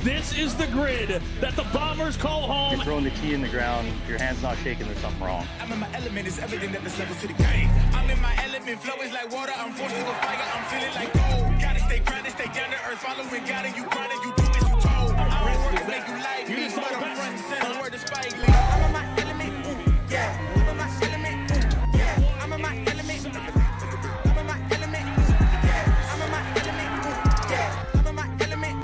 This is the grid that the Bombers call home. You're throwing the tee in the ground, your hand's not shaking, there's something wrong. I'm in my element, it's evident that there's levels to the game. I'm in my element, flow is like water, I'm forced to go fire, I'm feeling like gold. Gotta stay grounded, stay down to earth, following God, and you grinding, you do as you told. I don't work to make you like me, but I'm front and center, word to Spike Lee. I'm in my element, yeah. I'm in my element, yeah. I'm in my element, I'm in my element, yeah. I'm in my element, yeah. I'm in my element.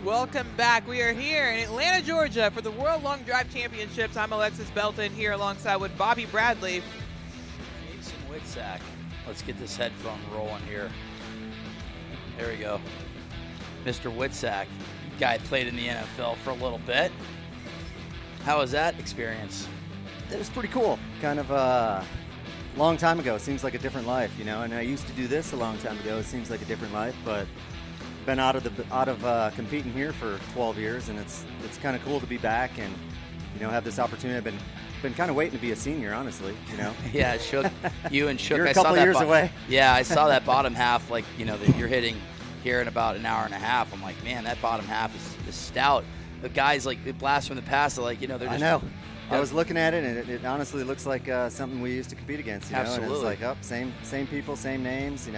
Welcome back. We are here in Atlanta, Georgia for the World Long Drive Championships. I'm Alexis Belton here alongside with Bobby Bradley. Jason Whitsack. Let's get this headphone rolling here. There we go. Mr. Whitsack, guy played in the NFL for a little bit. How was that experience? It was pretty cool. Kind of a long time ago. Seems like a different life, you know. And I used to do this a long time ago. It seems like a different life, but been out of competing here for 12 years, and it's kind of cool to be back and have this opportunity. I've been kind of waiting to be a senior, honestly. Yeah, Shook. You and Shook. You're I a saw couple that years away. Yeah, I saw that bottom half. Like that you're hitting here in about an hour and a half. I'm like, man, that bottom half is stout. The guys like it blast from the past. They're like, they're just. I know. I was looking at it, and it honestly looks like something we used to compete against. Absolutely. And it's like, same people, same names.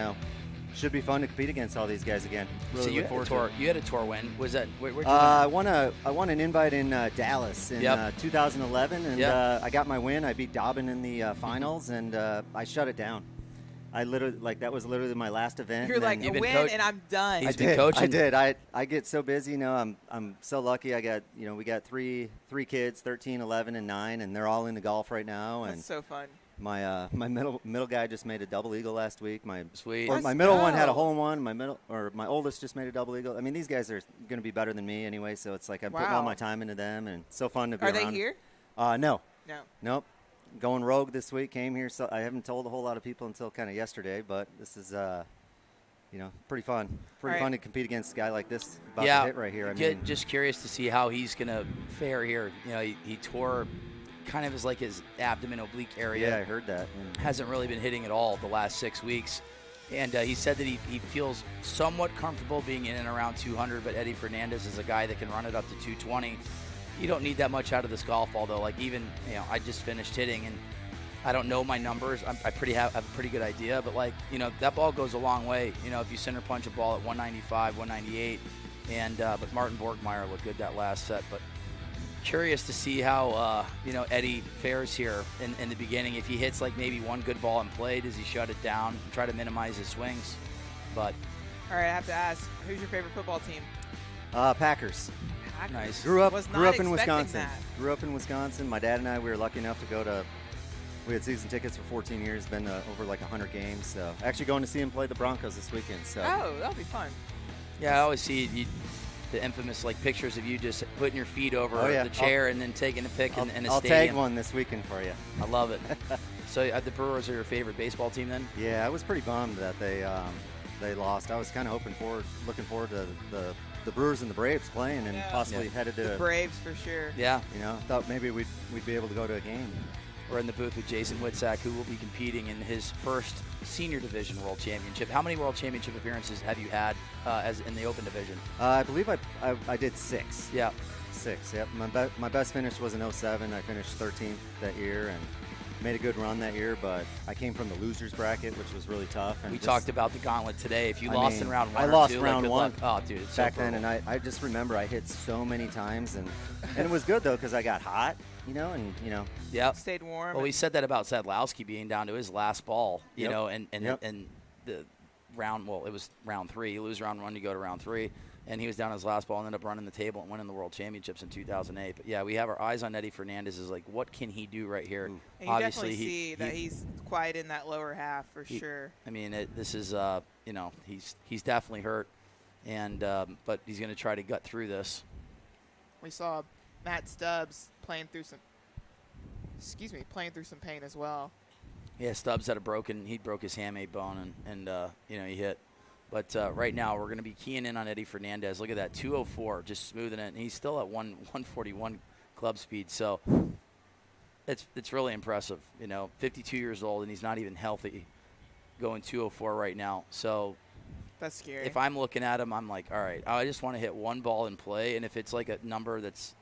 Should be fun to compete against all these guys again. Really so you had a tour win. Was that where'd you win? I won an invite in Dallas in 2011, and I got my win. I beat Dobbin in the finals, and I shut it down. I literally that was literally my last event. You're like, a win and I'm done. He's been coaching. I did. I get so busy. I'm so lucky. I got we got three kids, 13, 11, and 9, and they're all into golf right now. That's and so fun. My middle guy just made a double eagle last week. My Sweet. middle one had a hole in one. My oldest just made a double eagle. I mean, these guys are going to be better than me anyway. So it's like I'm putting all my time into them, and it's so fun to be around. Are they here? No. Nope. Going rogue this week. Came here, so I haven't told a whole lot of people until kind of yesterday. But this is pretty fun. Pretty fun to compete against a guy like this about to hit right here. Just curious to see how he's going to fare here. He tore kind of his abdomen oblique area. Yeah, I heard that. Hasn't really been hitting at all the last 6 weeks. And he said that he feels somewhat comfortable being in and around 200, but Eddie Fernandez is a guy that can run it up to 220. You don't need that much out of this golf ball, though. Like I just finished hitting, and I don't know my numbers. I have a pretty good idea, but that ball goes a long way. If you center punch a ball at 195, 198, and but Martin Borgmeyer looked good that last set, but. Curious to see how Eddie fares here in the beginning. If he hits maybe one good ball in play, does he shut it down and try to minimize his swings? But all right, I have to ask, who's your favorite football team? Packers. Nice. Grew up in Wisconsin. That. Grew up in Wisconsin. My dad and I, we were lucky enough to go to. We had season tickets for 14 years. Been to over 100 games. So actually going to see him play the Broncos this weekend. So. Oh, that'll be fun. Yeah, I always see the infamous pictures of you just putting your feet over the chair and then taking a pic in a stadium. I'll tag one this weekend for you. I love it. So the Brewers are your favorite baseball team then? Yeah, I was pretty bummed that they lost. I was kind of looking forward to the Brewers and the Braves playing and possibly headed to the Braves for sure. Yeah. Thought maybe we'd be able to go to a game. We're in the booth with Jason Whitsack, who will be competing in his first Senior Division World Championship. How many World Championship appearances have you had as in the Open Division? I believe I did 6. Yeah. 6, yep. My best finish was in 07. I finished 13th that year and made a good run that year, but I came from the losers bracket, which was really tough. And we talked about the gauntlet today. If you lost in round 1 I or lost 2, round 1. Oh, dude, it's back so then, and I just remember I hit so many times, and it was good, though, because I got hot. Yeah, stayed warm. Well, we said that about Sadlowski being down to his last ball, and the round. Well, it was round 3. You lose round 1, you go to round 3, and he was down his last ball and ended up running the table and winning the World Championships in 2008. But yeah, we have our eyes on Eddie Fernandez. Is what can he do right here? And you obviously definitely see that he's quiet in that lower half for sure. I mean, this is he's definitely hurt, and but he's going to try to gut through this. We saw Matt Stubbs playing through some pain as well. Yeah, Stubbs he broke his hamate bone and he hit. But right now we're going to be keying in on Eddie Fernandez. Look at that, 204, just smoothing it, and he's still at 141 club speed. So it's really impressive. 52 years old and he's not even healthy. going 204 right now. So That's scary. if I'm looking at him, I'm like, all right, I just want to hit one ball in play. And if it's like a number that's,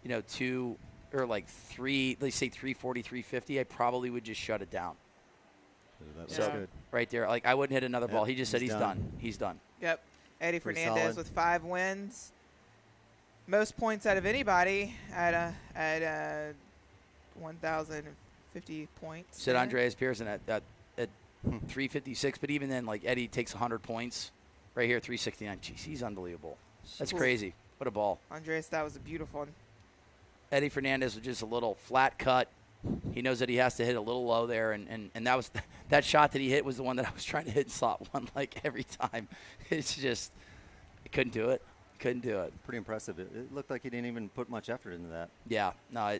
you know, 2 or like 3, let's say 340, 350, I probably would just shut it down. That So was good. right there, like I wouldn't hit another ball. Yep, He just said he's he's done. done. He's done. Yep. Eddie Pretty Fernandez solid. with 5 wins. Most points out of anybody at 1,050 points. Said there. Andreas Pearson at 356, but even then, like Eddie takes 100 points right here, 369. Jeez, he's unbelievable. That's Cool. crazy. What a ball. Andreas, that was a beautiful one. Eddie Fernandez was just a little flat cut. He knows that he has to hit a little low there, and that was that shot that he hit was the one that I was trying to hit in slot 1 like every time. It's just I couldn't do it. Couldn't do it. Pretty impressive. It looked like he didn't even put much effort into that. Yeah, no,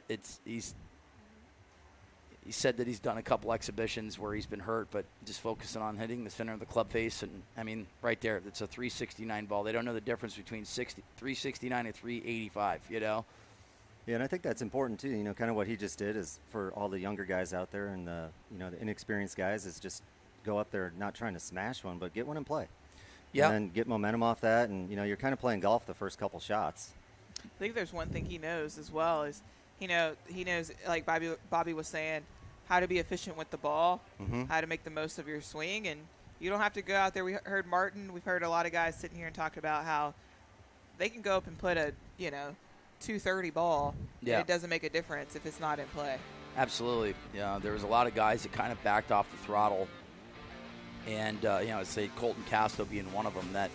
he said that he's done a couple exhibitions where he's been hurt, but just focusing on hitting the center of the club face. And, I mean, right there, it's a 369 ball. They don't know the difference between 369 and 385, you know? Yeah, and I think that's important, too. You know, kind of what he just did is for all the younger guys out there and the inexperienced guys is just go up there not trying to smash one, but get one and play. Yeah. And then get momentum off that. And, you're kind of playing golf the first couple shots. I think there's one thing he knows as well is he knows like Bobby was saying, how to be efficient with the ball, how to make the most of your swing, and you don't have to go out there. We heard Martin. We've heard a lot of guys sitting here and talking about how they can go up and put a 230 ball. Yeah. And it doesn't make a difference if it's not in play. Absolutely. Yeah, there was a lot of guys that kind of backed off the throttle. And, I'd say Colton Castro being one of them, that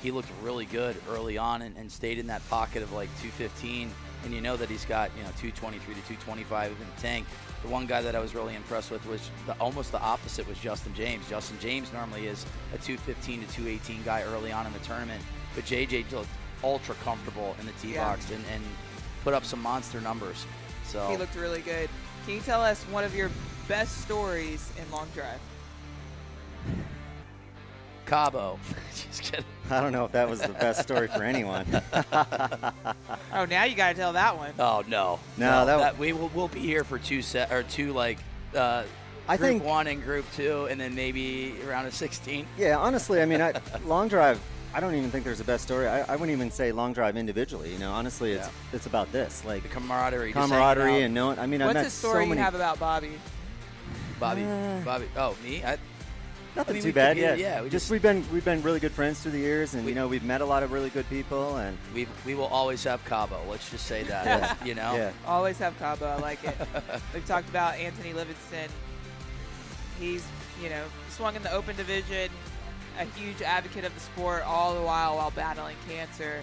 he looked really good early on and stayed in that pocket of like 215. And you know that he's got, 223 to 225 in the tank. The one guy that I was really impressed with was almost the opposite was Justin James. Justin James normally is a 215 to 218 guy early on in the tournament. But JJ looked ultra comfortable in the tee box and put up some monster numbers. So He looked really good. Can you tell us one of your best stories in long drive? Cabo. Just kidding. I don't know if that was the best story for anyone. Oh, now you got to tell that one. Oh no, No, we'll be here for two group I think 1 and group 2, and then maybe around a 16. Yeah, honestly, I mean, long drive. I don't even think there's a best story. I wouldn't even say long drive individually. Honestly, it's about this, like The camaraderie, just hanging out. and knowing. I mean, I What's met a story so many. you have about Bobby? Bobby. Oh, me? Nothing I mean, too we bad. could- Yeah, we we've been really good friends through the years, and we've met a lot of really good people, and We will always have Cabo. Let's just say that. yeah. Always have Cabo. I like it. We've talked about Anthony Livingston. He's, swung in the open division, a huge advocate of the sport all the while battling cancer.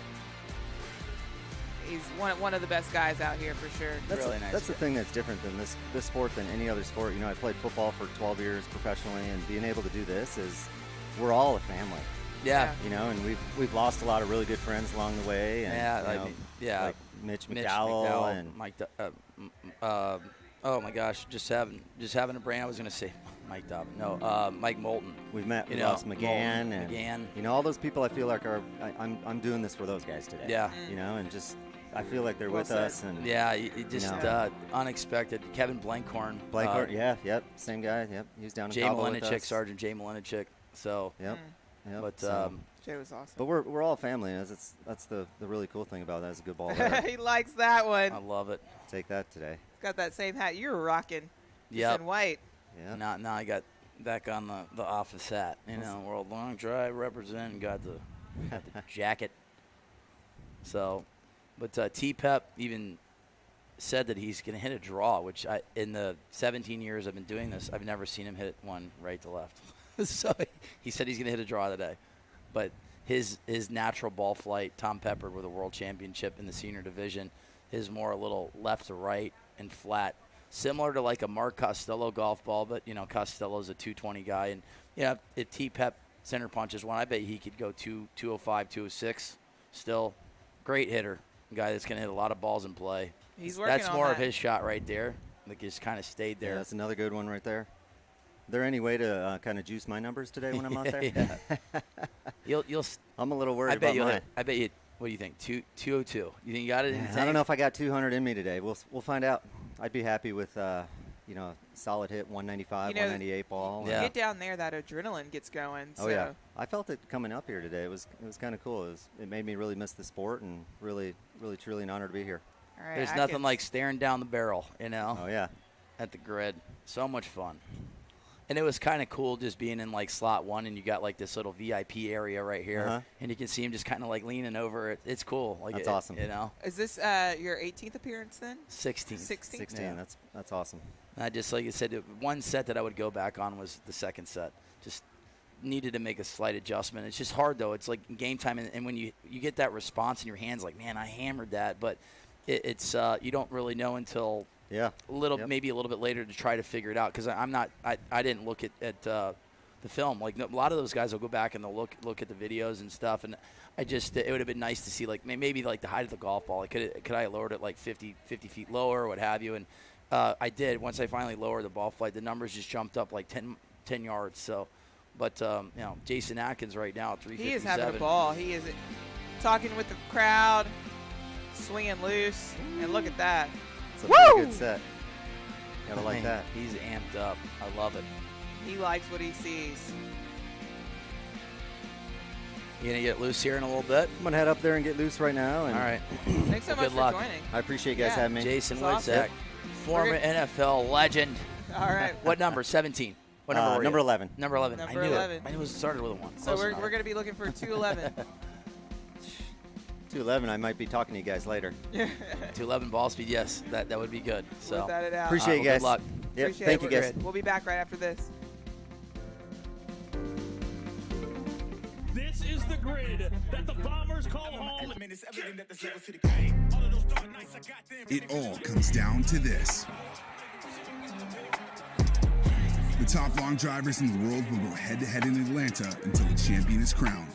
He's one of the best guys out here for sure. That's the thing that's different than this sport than any other sport. I played football for 12 years professionally, and being able to do this is we're all a family. Yeah. And we've lost a lot of really good friends along the way. And, like Mitch McDowell and Mike. Oh my gosh, just having a brain. I was gonna say Mike Dobbin. No, Mike Moulton. We've met You lost know, McGann Moulton, and McGann. all those people. I feel like I'm doing this for those guys today. Yeah. And just I feel like they're Well with said. us. And Yeah, it just unexpected. Kevin Blankhorn. same guy. Yep, he was down in Jay Cabo with Malinichik, us. Sergeant Jay Malinichik. So, Yep. but so- Jay was awesome. But we're all family. And that's the really cool thing about that. It's a good ball. Hitter. He likes that one. I love it. Take that today. Got that same hat you were rocking. Yep. Just in white. Yeah. Now I got back on the office hat. World Long Drive represent. Got the jacket. So, but T-Pep even said that he's going to hit a draw, which in the 17 years I've been doing this, I've never seen him hit one right to left. So he said he's going to hit a draw today. But his natural ball flight, Tom Pepper with a world championship in the senior division, is more a little left to right and flat, similar to like a Mark Costello golf ball. But Costello's a 220 guy, and if T-Pep center punches one, I bet he could go 205, 206. Still, great hitter, guy that's going to hit a lot of balls in play. He's working That's on more that. of his shot right there. Like just kind of stayed Yeah, there. that's another good one right there. Is there any way to kind of juice my numbers today when I'm out there? You'll. I'm a little worried I bet about you'll. mine. I bet you. What do you think? 202. You think you got it in the I tank? don't know if I got 200 in me today. We'll find out. I'd be happy with solid hit, 195, You know, 198 ball. Yeah. You get down there, that adrenaline gets going. Oh, so. yeah. I felt it coming up here today. It was kind of cool. It made me really miss the sport, and really, really, truly an honor to be here. All right, There's I nothing could- like staring down the barrel, Oh, yeah. at the grid. So much fun. And it was kind of cool just being in like slot 1, and you got like this little VIP area right here, and you can see him just kind of like leaning over. It's cool. Like That's awesome. Is this your 18th appearance then? 16. 16. 16. Yeah. That's awesome. I just, like I said, one set that I would go back on was the second set. Just needed to make a slight adjustment. It's just hard, though. It's like game time, and when you get that response in your hands, like, man, I hammered that. But it's you don't really know until maybe a little bit later to try to figure it out, because I didn't look at the film. Like, a lot of those guys will go back and they'll look at the videos and stuff, and it would have been nice to see, like, maybe like the height of the golf ball. Like, could I have lowered it like 50 feet lower or what have you? And I did. Once I finally lowered the ball flight, the numbers just jumped up like 10 yards. So, but Jason Atkins right now at 357. He is having a ball. He is talking with the crowd, swinging loose, and look at that. It's a pretty good set. Gotta like that. He's amped up. I love it. He likes what he sees. You gonna get loose here in a little bit? I'm gonna head up there and get loose right now. And All right. Thanks so much good for luck. joining. I appreciate you guys having me. Jason That's Witzak, awesome. former We're NFL legend. All right. What number? 17. What number were you? Number 11. Number 11. Number I knew 11. It. I knew it started with a 1. So Close we're enough. going to be looking for 211. 211. I might be talking to you guys later. 211 ball speed. Yes, that would be good. So Without it out. Appreciate you well, guys. good luck. Yep, Appreciate thank it. you guys. We'll be back right after this. This is the grid that the Bombers call home. It's evident that there's levels to the game. All of those dark nights, I got them. It all comes down to this. The top long drivers in the world will go head-to-head in Atlanta until the champion is crowned.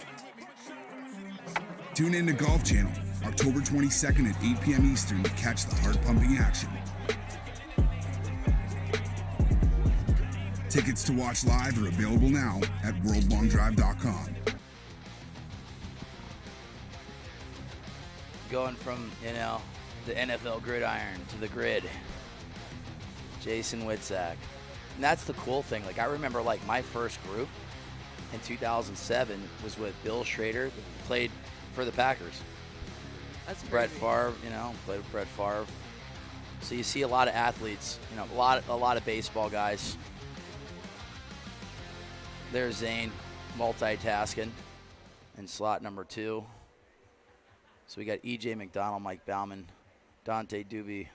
Tune in to Golf Channel, October 22nd at 8 p.m. Eastern to catch the heart-pumping action. Tickets to watch live are available now at worldlongdrive.com. Going from, the NFL gridiron to the grid. Jason Witzak. And that's the cool thing. Like, I remember, like, my first group in 2007 was with Bill Schrader, who played for the Packers. That's Brett crazy. Favre, played with Brett Favre. So you see a lot of athletes, a lot of baseball guys. There's Zane, multitasking in slot number 2. So we got E.J. McDonald, Mike Bauman, Dante Doobie,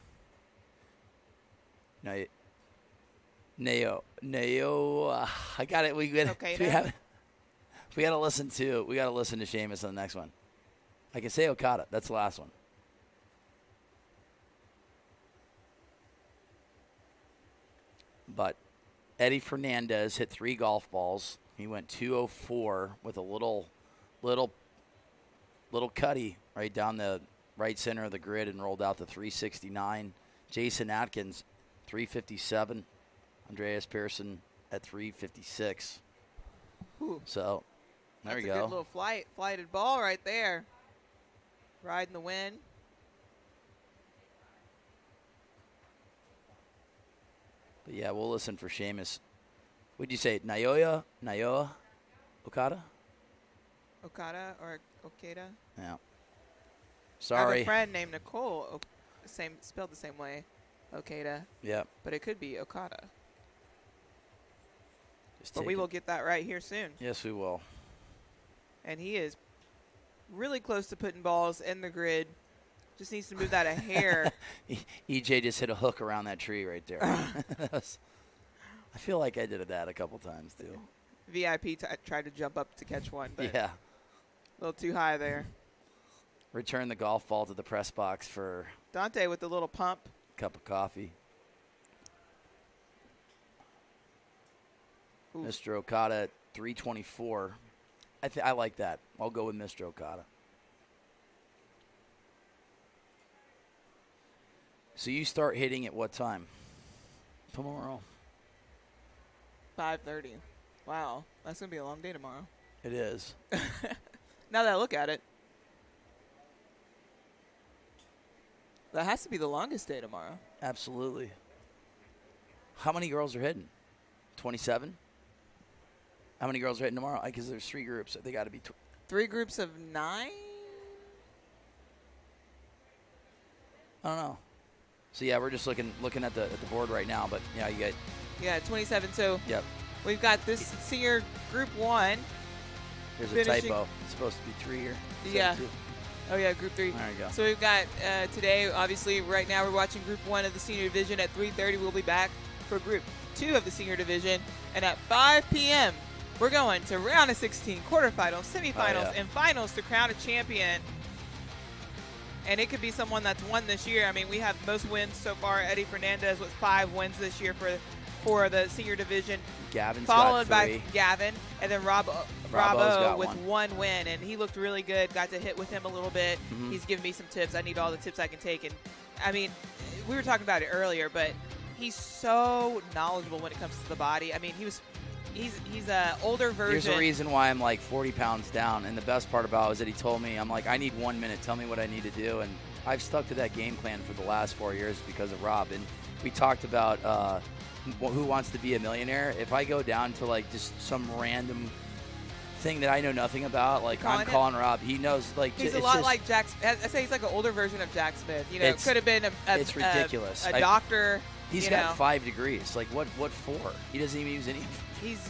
Neo. I got it. We got to listen to Seamus on the next one. I can say Okada. That's the last one. But Eddie Fernandez hit 3 golf balls. He went 204 with a little cutty right down the right center of the grid and rolled out to 369. Jason Atkins, 357. Andreas Pearson at 356. Ooh. So there That's you a go. good little flighted ball right there. Riding the wind. But yeah, we'll listen for Seamus. What'd you say? Naoya? Okada? Okada or Okada. Yeah. I have Sorry. a friend named Nicole, spelled the same way, Okada, Yep. but it could be Okada. Just But take we it. will get that right here soon. Yes, we will. And he is really close to putting balls in the grid. Just needs to move that a hair. EJ just hit a hook around that tree right there. I feel like I did that a couple times too. VIP tried to jump up to catch one, but Yeah. a little too high there. Return the golf ball to the press box for Dante with the little pump. a cup of coffee. Ooh. Mr. Okada at 324. I like that. I'll go with Mr. Okada. So you start hitting at what time? Tomorrow. 5:30. Wow, that's gonna be a long day tomorrow. It is. Now that I look at it, that has to be the longest day tomorrow. Absolutely. How many girls are hitting? 27? How many girls are hitting tomorrow? Because there's 3 groups. So they got to be 3 groups of 9? I don't know. So, yeah, we're just looking at the board right now. But, yeah, you get. Yeah, 27. So Yep. we've got this senior group 1. There's a finishing- typo. It's supposed to be 3 here. Yeah. 7-2. Oh, yeah, group 3. There you go. So we've got today, obviously, right now we're watching group 1 of the senior division. At 3:30, we'll be back for group 2 of the senior division. And at 5 p.m., we're going to round of 16, quarterfinals, semifinals, and finals to crown a champion. And it could be someone that's won this year. I mean, we have most wins so far. Eddie Fernandez with 5 wins this year for the senior division. Gavin's followed got 3. by Gavin, and then Robbo got with 1. 1 win, and he looked really good. Got to hit with him a little bit. Mm-hmm. He's given me some tips. I need all the tips I can take. And I mean, we were talking about it earlier, but he's so knowledgeable when it comes to the body. I mean, he's a older version. Here's the reason why I'm like 40 pounds down, and the best part about it is that he told me, I'm like, I need 1 minute. Tell me what I need to do, and I've stuck to that game plan for the last 4 years because of Rob. And we talked about Who Wants to Be a Millionaire. If I go down to like just some random thing that I know nothing about, like I'm calling Rob. He knows, like, he's a lot like Jack. I say he's like an older version of Jack Smith. You know, it could have been it's ridiculous. A doctor. He's got 5 degrees. Like what for? He doesn't even use any. He's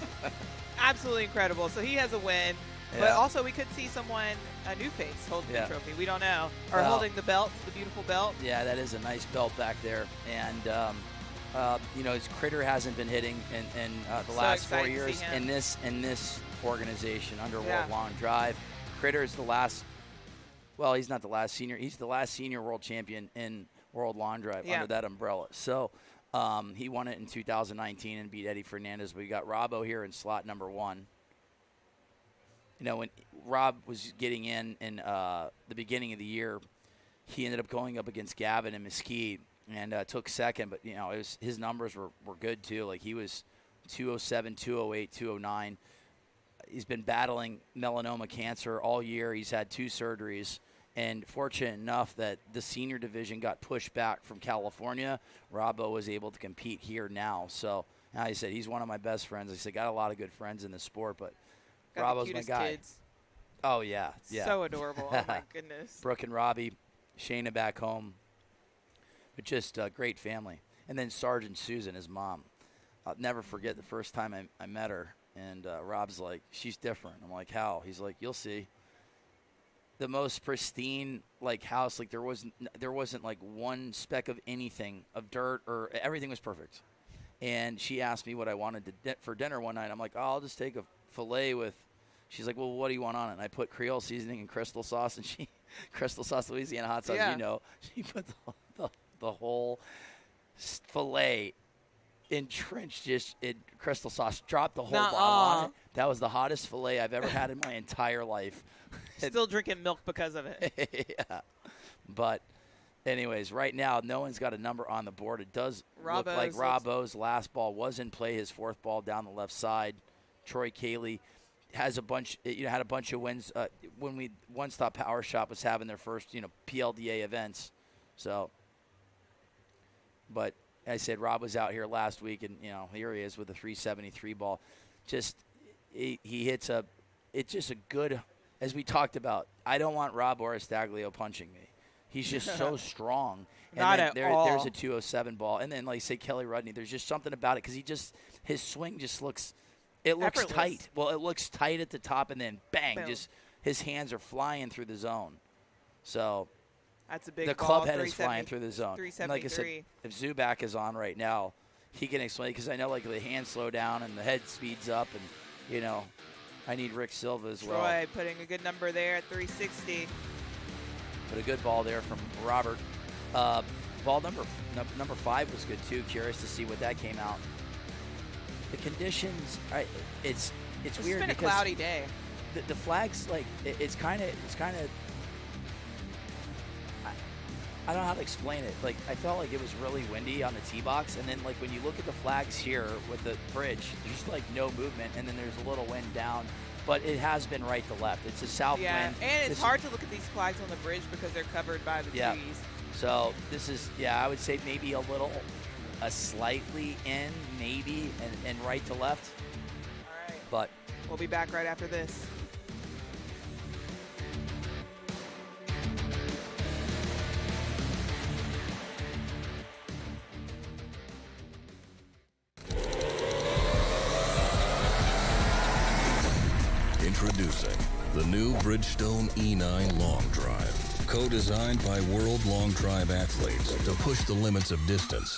absolutely incredible. So he has a win. But also we could see someone, a new face, holding the trophy. We don't know. Or holding the belt, the beautiful belt. Yeah, that is a nice belt back there. And, you know, his Critter hasn't been hitting in the last 4 years in this organization under World Long Drive. Critter is the last, well, he's not the last senior. He's the last senior world champion in World Long Drive under that umbrella. So he won it in 2019 and beat Eddie Fernandez. We got Robbo here in slot number 1. You know, when Rob was getting in the beginning of the year, he ended up going up against Gavin and Mesquite and took second. But, you know, his numbers were good, too. Like, he was 207, 208, 209. He's been battling melanoma cancer all year. He's had 2 surgeries. And fortunate enough that the senior division got pushed back from California, Robbo was able to compete here now. So, like I said, he's one of my best friends. I said, got a lot of good friends in the sport, but Robbo's my guy. Kids. Oh, yeah. So adorable. Oh, my goodness. Brooke and Robbie, Shayna back home. But just a great family. And then Sergeant Susan, his mom. I'll never forget the first time I met her. And Rob's like, she's different. I'm like, how? He's like, you'll see. The most pristine, like, house. Like, there wasn't like one speck of anything, of dirt, or everything was perfect. And she asked me what I wanted for dinner one night. I'm like, oh, I'll just take a filet with. She's like, well, what do you want on it? And I put Creole seasoning and crystal sauce, and crystal sauce, Louisiana hot sauce, you know. She put the whole filet entrenched just in crystal sauce, dropped the whole bottle on it. That was the hottest filet I've ever had in my entire life. Still drinking milk because of it. Yeah. But anyways, right now, no one's got a number on the board. It does look like Robbo's last ball was in play, his 4th ball down the left side. Troy Cayley has a bunch, had a bunch of wins when One Stop Power Shop was having their first, PLDA events. So, but I said Rob was out here last week, and here he is with a 373 ball. Just he hits it's just a good, as we talked about. I don't want Rob Oristaglio punching me. He's just so strong. And Not then at all. There's a 207 ball, and then like say Kelly Rudney. There's just something about it because his swing just looks. It looks effortless. tight. Well, it looks tight at the top, and then bang, Boom. just his hands are flying through the zone. So That's a big the ball, club head is flying through the zone. And like I said, 373. if Zubak is on right now, he can explain because I know like the hands slow down and the head speeds up, and I need Rick Silva as well. Troy putting a good number there at 360. But a good ball there from Robert. Ball number 5 was good too. Curious to see what that came out. The conditions, it's weird been because a cloudy day. The flags, like it's kind of. I don't know how to explain it. Like I felt like it was really windy on the tee box, and then like when you look at the flags here with the bridge, there's like no movement, and then there's a little wind down. But it has been right to left. It's a south wind. And it's hard to look at these flags on the bridge because they're covered by the trees. So this is, I would say maybe a little a slightly in, maybe, and right to left. All right. But We'll be back right after this. Introducing the new Bridgestone E9 Long Drive, co-designed by world long drive athletes to push the limits of distance.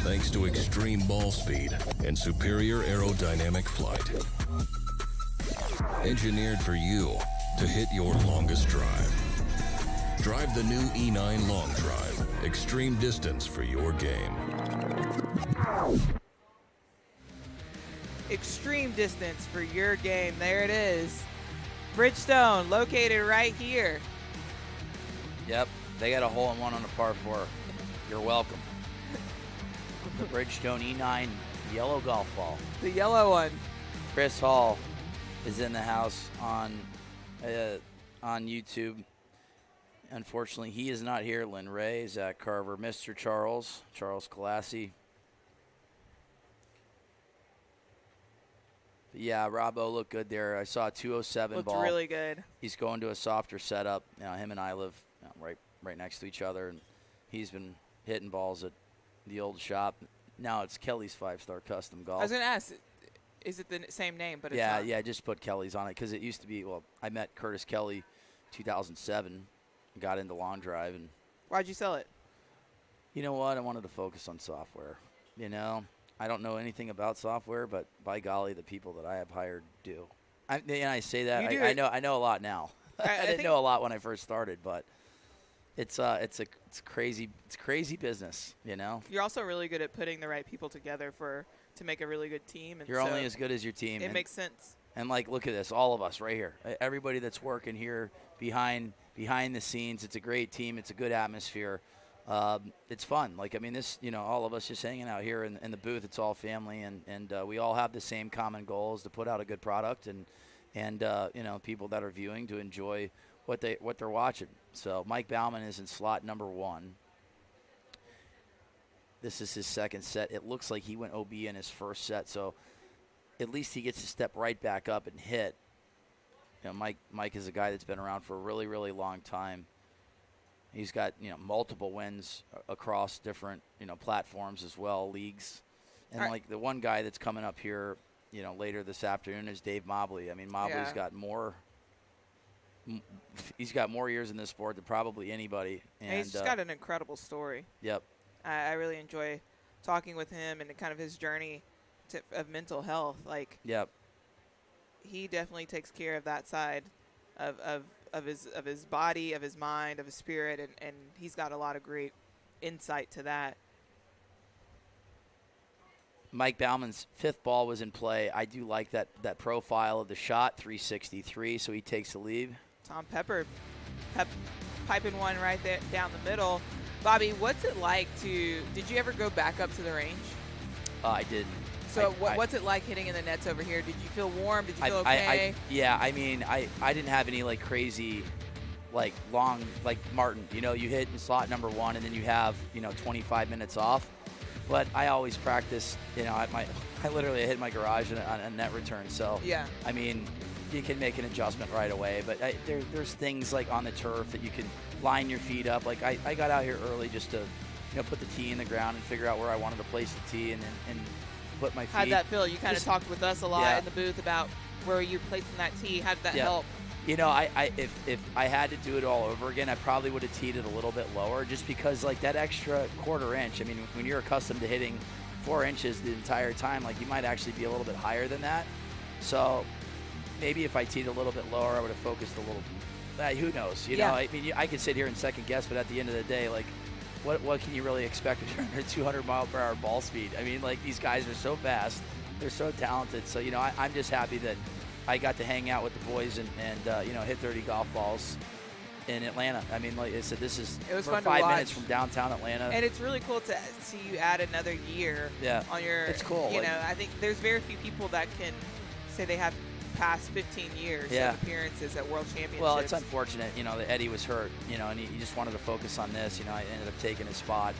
Thanks to extreme ball speed and superior aerodynamic flight. Engineered for you to hit your longest drive. Drive the new E9 Long Drive, extreme distance for your game. Extreme distance for your game. There it is. Bridgestone, located right here. yep, they got a hole-in-one on the par 4. You're welcome. The Bridgestone E9 yellow golf ball. The yellow one. Chris Hall is in the house on YouTube. Unfortunately, he is not here. Lynn Ray, Zach Carver, Mr. Charles Collassi. Yeah, Robbo looked good there. I saw a 207 Looked ball. really good. He's going to a softer setup. Him and I live right next to each other, and he's been hitting balls at the old shop. Now it's Kelly's 5-Star Custom Golf. I was going to ask, is it the same name? But it's yeah, not. yeah, just put Kelly's on it because it used to be. Well, I met Curtis Kelly 2007, got into long drive, and Why'd you sell it? you know what? I wanted to focus on software. I don't know anything about software, but by golly, the people that I have hired do. And I say that I know a lot now. I didn't know a lot when I first started, but it's crazy business. You're also really good at putting the right people together to make a really good team. And You're only as good as your team. It makes sense. And look at this, all of us right here, everybody that's working here behind the scenes. It's a great team. It's a good atmosphere. It's fun. This, all of us just hanging out here in the booth. It's all family, and we all have the same common goals to put out a good product, and people that are viewing to enjoy what they're watching. So Mike Bauman is in slot number 1. This is his second set. It looks like he went OB in his first set, so at least he gets to step right back up and hit. Mike is a guy that's been around for a really, really long time. He's got multiple wins across different platforms as well, leagues, and the one guy that's coming up here later this afternoon is Dave Mobley. Mobley's got more. He's got more years in this sport than probably anybody, and he's just got an incredible story. Yep. I really enjoy talking with him and kind of his journey of mental health. Yep. He definitely takes care of that side of his body, of his mind, of his spirit, and he's got a lot of great insight to that. Mike Bauman's 5th ball was in play. I do like that profile of the shot, 363, so he takes the lead. Tom Pepper piping one right there down the middle. Bobby, what's it like did you ever go back up to the range? I did. So what's it like hitting in the nets over here? Did you feel warm? Did you feel okay? I didn't have any crazy, long, Martin. You hit in slot number 1 and then you have 25 minutes off. But I always practice. I literally hit my garage on a net return. So yeah. You can make an adjustment right away. But there's things on the turf that you can line your feet up. I got out here early just to put the tee in the ground and figure out where I wanted to place the tee and put my feet. How'd that feel? You kind of talked with us a lot in the booth about where you're placing that tee. How did that help? If I had to do it all over again, I probably would have teed it a little bit lower just because that extra quarter inch. When you're accustomed to hitting 4 inches the entire time, you might actually be a little bit higher than that. So maybe if I teed a little bit lower, I would have focused a little. Who knows? I could sit here and second guess, but at the end of the day, what can you really expect if you're under 200 mile per hour ball speed? These guys are so fast, they're so talented. So I'm just happy that I got to hang out with the boys and hit 30 golf balls in Atlanta. Like I said, it was fun 5 minutes from downtown Atlanta. And it's really cool to see you add another year on your. It's cool. I think there's very few people that can say they have past 15 years of appearances at World Championships. Well, it's unfortunate, that Eddie was hurt, and he just wanted to focus on this. I ended up taking his spot.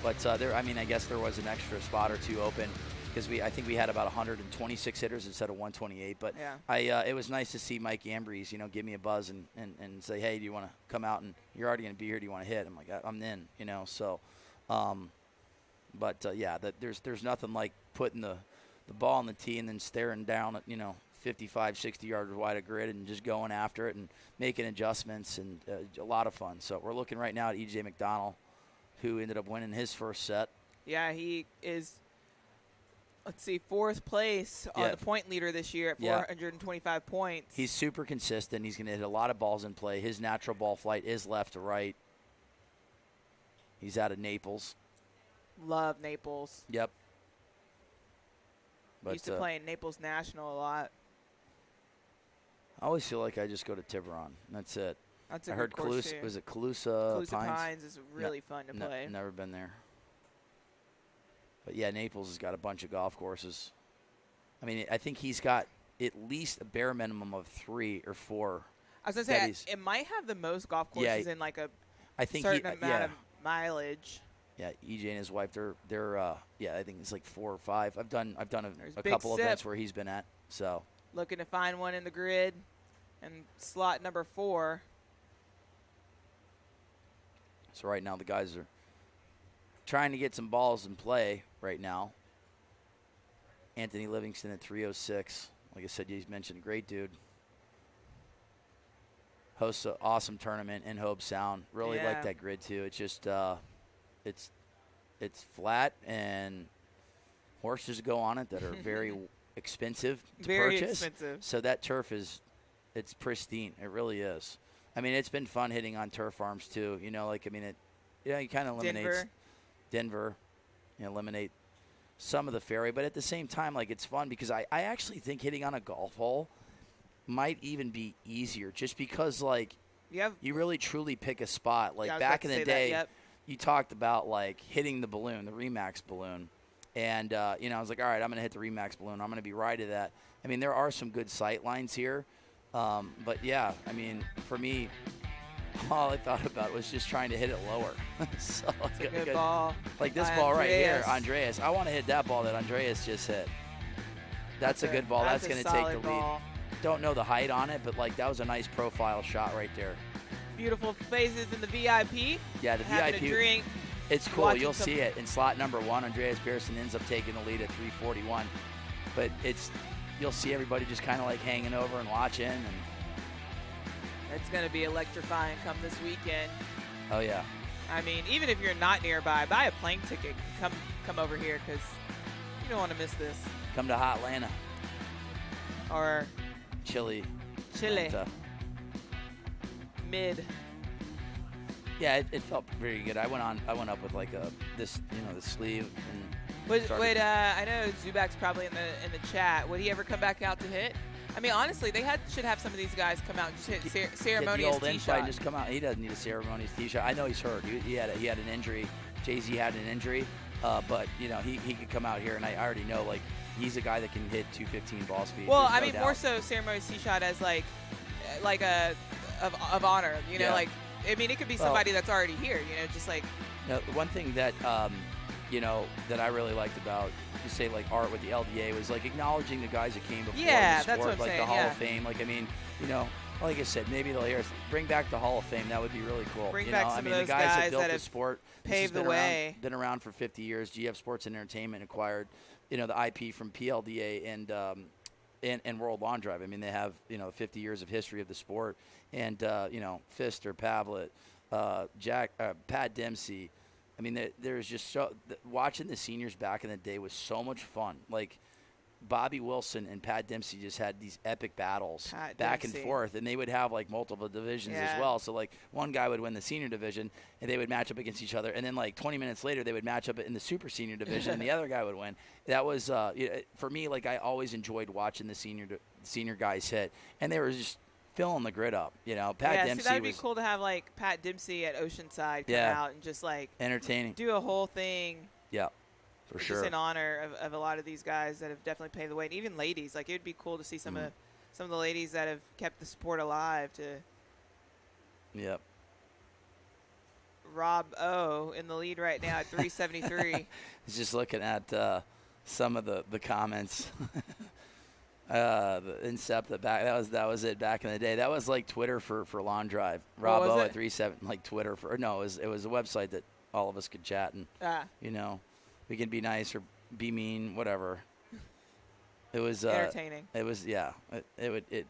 But I guess there was an extra spot or two open because I think we had about 126 hitters instead of 128. But yeah. it was nice to see Mike Ambrose, give me a buzz and say, hey, do you want to come out, and you're already going to be here. Do you want to hit? I'm like, I'm in, So, there's nothing like putting the ball on the tee and then staring down at 55, 60 yards wide of grid and just going after it and making adjustments, and a lot of fun. So we're looking right now at EJ McDonald, who ended up winning his first set. Yeah, he is, let's see, 4th place on the point leader this year at 425 points. He's super consistent. He's going to hit a lot of balls in play. His natural ball flight is left to right. He's out of Naples. Love Naples. Yep. But, used to play in Naples National a lot. I always feel like I just go to Tiburon. That's it. That's a I good heard course was it Calusa Pines is really fun to play. Never been there. But, yeah, Naples has got a bunch of golf courses. I mean, I think he's got at least a bare minimum of 3 or 4. I was going to say, it might have the most golf courses in like a certain amount of mileage. Yeah, EJ and his wife, they're I think it's like 4 or 5. I've done a couple events where he's been at. So looking to find one in the grid, and slot number 4. So right now the guys are trying to get some balls in play right now. Anthony Livingston at 306. Like I said, he's mentioned, great dude. Hosts an awesome tournament in Hobe Sound. Really like that grid too. It's just it's flat, and horses go on it that are very expensive to purchase. Expensive. So that turf it's pristine. It really is. I mean, it's been fun hitting on turf farms too. You kind of eliminates Denver. Eliminate some of the fairway, but at the same time, like, it's fun because I actually think hitting on a golf hole might even be easier, just because like you really truly pick a spot. Like back in the day, you talked about like hitting the balloon, the Remax balloon, and I was like, all right, I'm going to hit the Remax balloon. I'm going to be right at that. I mean, there are some good sight lines here, but yeah, I mean, for me, all I thought about was just trying to hit it lower. So it's a good ball. Like this ball right here, Andreas. I want to hit that ball that Andreas just hit. That's a good ball. That's going to take the lead. Don't know the height on it, but like that was a nice profile shot right there. Beautiful faces in the VIP. Yeah, the Having VIP. A drink, it's cool. You'll see it in slot number 1. Andreas Pearson ends up taking the lead at 341, but you'll see everybody just kind of like hanging over and watching, and it's going to be electrifying come this weekend. Oh yeah. I mean, even if you're not nearby, buy a plane ticket. Come over here because you don't want to miss this. Come to Hot Atlanta. Or Chile. Atlanta. Mid. Yeah, it felt very good. I went up with like the sleeve and. Wait, I know Zubak's probably in the chat. Would he ever come back out to hit? I mean, honestly, they should have some of these guys come out and just hit ceremonious tee shot. Just come out. He doesn't need a ceremonious tee shot. I know he's hurt. He had an injury. Jay-Z had an injury, but he could come out here, and I already know like he's a guy that can hit 215 ball speed. Well, I mean, more so ceremonious tee shot as like a of honor. Like I mean, it could be somebody that's already here. Just like. The one thing that that I really liked about, just say like art with the LDA, was like acknowledging the guys that came before in the sport, that's what I'm like saying, the Hall of Fame. Like, I mean, like I said, maybe they'll hear us. Bring back the Hall of Fame. That would be really cool. Bring back some of those the guys that built that the have sport, paved the way. Been around for 50 years. GF Sports and Entertainment acquired, the IP from PLDA and World Lawn Drive. I mean, they have 50 years of history of the sport, and Pfister, Pavlet, Pat Dempsey. I mean, there's just watching the seniors back in the day was so much fun. Like Bobby Wilson and Pat Dempsey just had these epic battles back and forth, and they would have like multiple divisions as well. So like one guy would win the senior division, and they would match up against each other, and then like 20 minutes later they would match up in the super senior division, and the other guy would win. That was for me, like I always enjoyed watching the senior guys hit, and they were just filling the grid up, Pat Dempsey that'd be cool to have like Pat Dempsey at Oceanside come out and just like entertaining, do a whole thing. Yeah, for sure. Just in honor of a lot of these guys that have definitely paved the way, and even ladies. Like it would be cool to see some of the ladies that have kept the sport alive to. Yep. Rob O in the lead right now at 373. I was just looking at some of the comments. The Incep, that was it back in the day. That was like Twitter for Lawn Drive. Rob O at 37, like Twitter for no, it was a website that all of us could chat and we can be nice or be mean, whatever. It was entertaining. It was it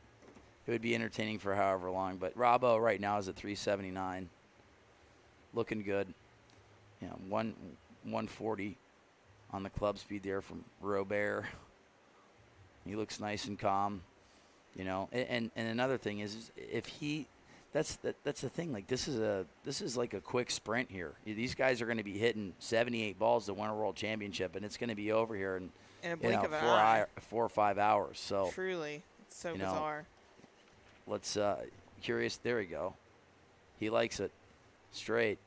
would be entertaining for however long. But Rob O right now is at 379, looking good. 140 on the club speed there from Robert. He looks nice and calm, And another thing is, if he, that's the thing. Like this is like a quick sprint here. These guys are going to be hitting 78 balls to win a world championship, and it's going to be over here in a blink of an eye. 4 or 5 hours. So truly, it's so bizarre. Let's curious. There we go. He likes it straight.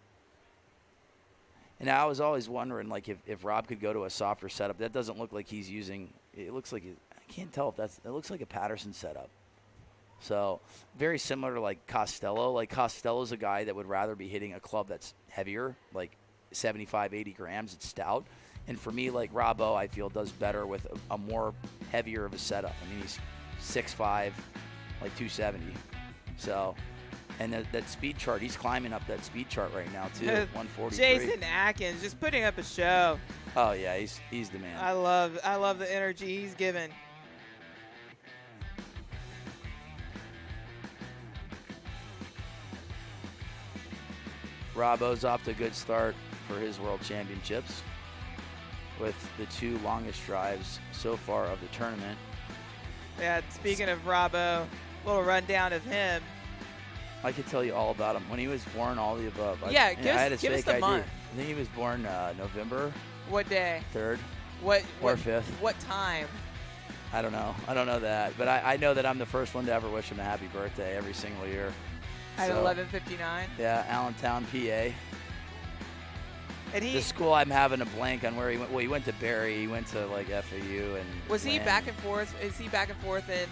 And I was always wondering, like, if Rob could go to a softer setup. That doesn't look like he's using. It looks like I can't tell if it looks like a Patterson setup. So very similar to like Costello. Like Costello's a guy that would rather be hitting a club that's heavier, like 75, 80 grams. It's stout. And for me, like Rob O, I feel does better with a more heavier of a setup. I mean, he's 6'5", like 270. So, and that speed chart, he's climbing up that speed chart right now too. 143. Jason Atkins just putting up a show. Oh yeah, he's the man. I love the energy he's given. Rob O's off to a good start for his World Championships with the 2 longest drives so far of the tournament. Yeah, speaking of Rob O, a little rundown of him. I could tell you all about him. When he was born, all the above. I had his give us fake the ID. month. I think he was born November. What day? 3rd. What or 5th. What time? I don't know. I don't know that. But I know that I'm the first one to ever wish him a happy birthday every single year. At 11:59. Yeah, Allentown, PA. And the school I'm having a blank on where he went. Well, he went to Barry. He went to like FAU and. Was he back and forth? Is he back and forth in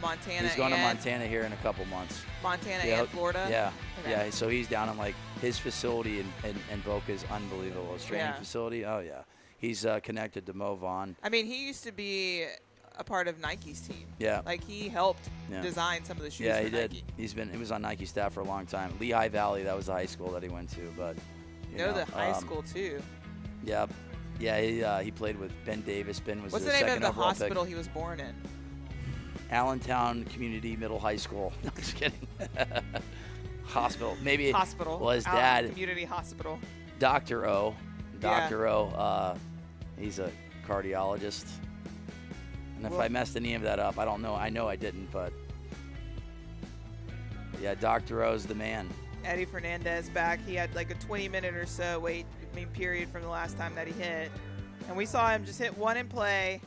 Montana? He's going to Montana here in a couple months. Montana and Florida. Yeah, okay. Yeah. So he's down in like his facility in Boca is unbelievable. His training facility. Oh yeah, he's connected to Mo Vaughn. I mean, he used to be a part of Nike's team. Yeah. Like he helped design some of the shoes. Yeah, for he Nike. did. He was on Nike staff for a long time. Lehigh Valley, that was the high school that he went to, but. The high school too. Yeah, yeah. He played with Ben Davis. Ben was What's the name second of the overall hospital pick. he was born in? Allentown Community Middle High School. No, just kidding. Hospital, maybe. Hospital. Well, his dad. Community Hospital. Dr. O. Dr. O. He's a cardiologist. And if I messed any of that up, I don't know. I know I didn't, but yeah, Dr. O's the man. Eddie Fernandez back. He had like a 20-minute or so period from the last time that he hit. And we saw him just hit one in play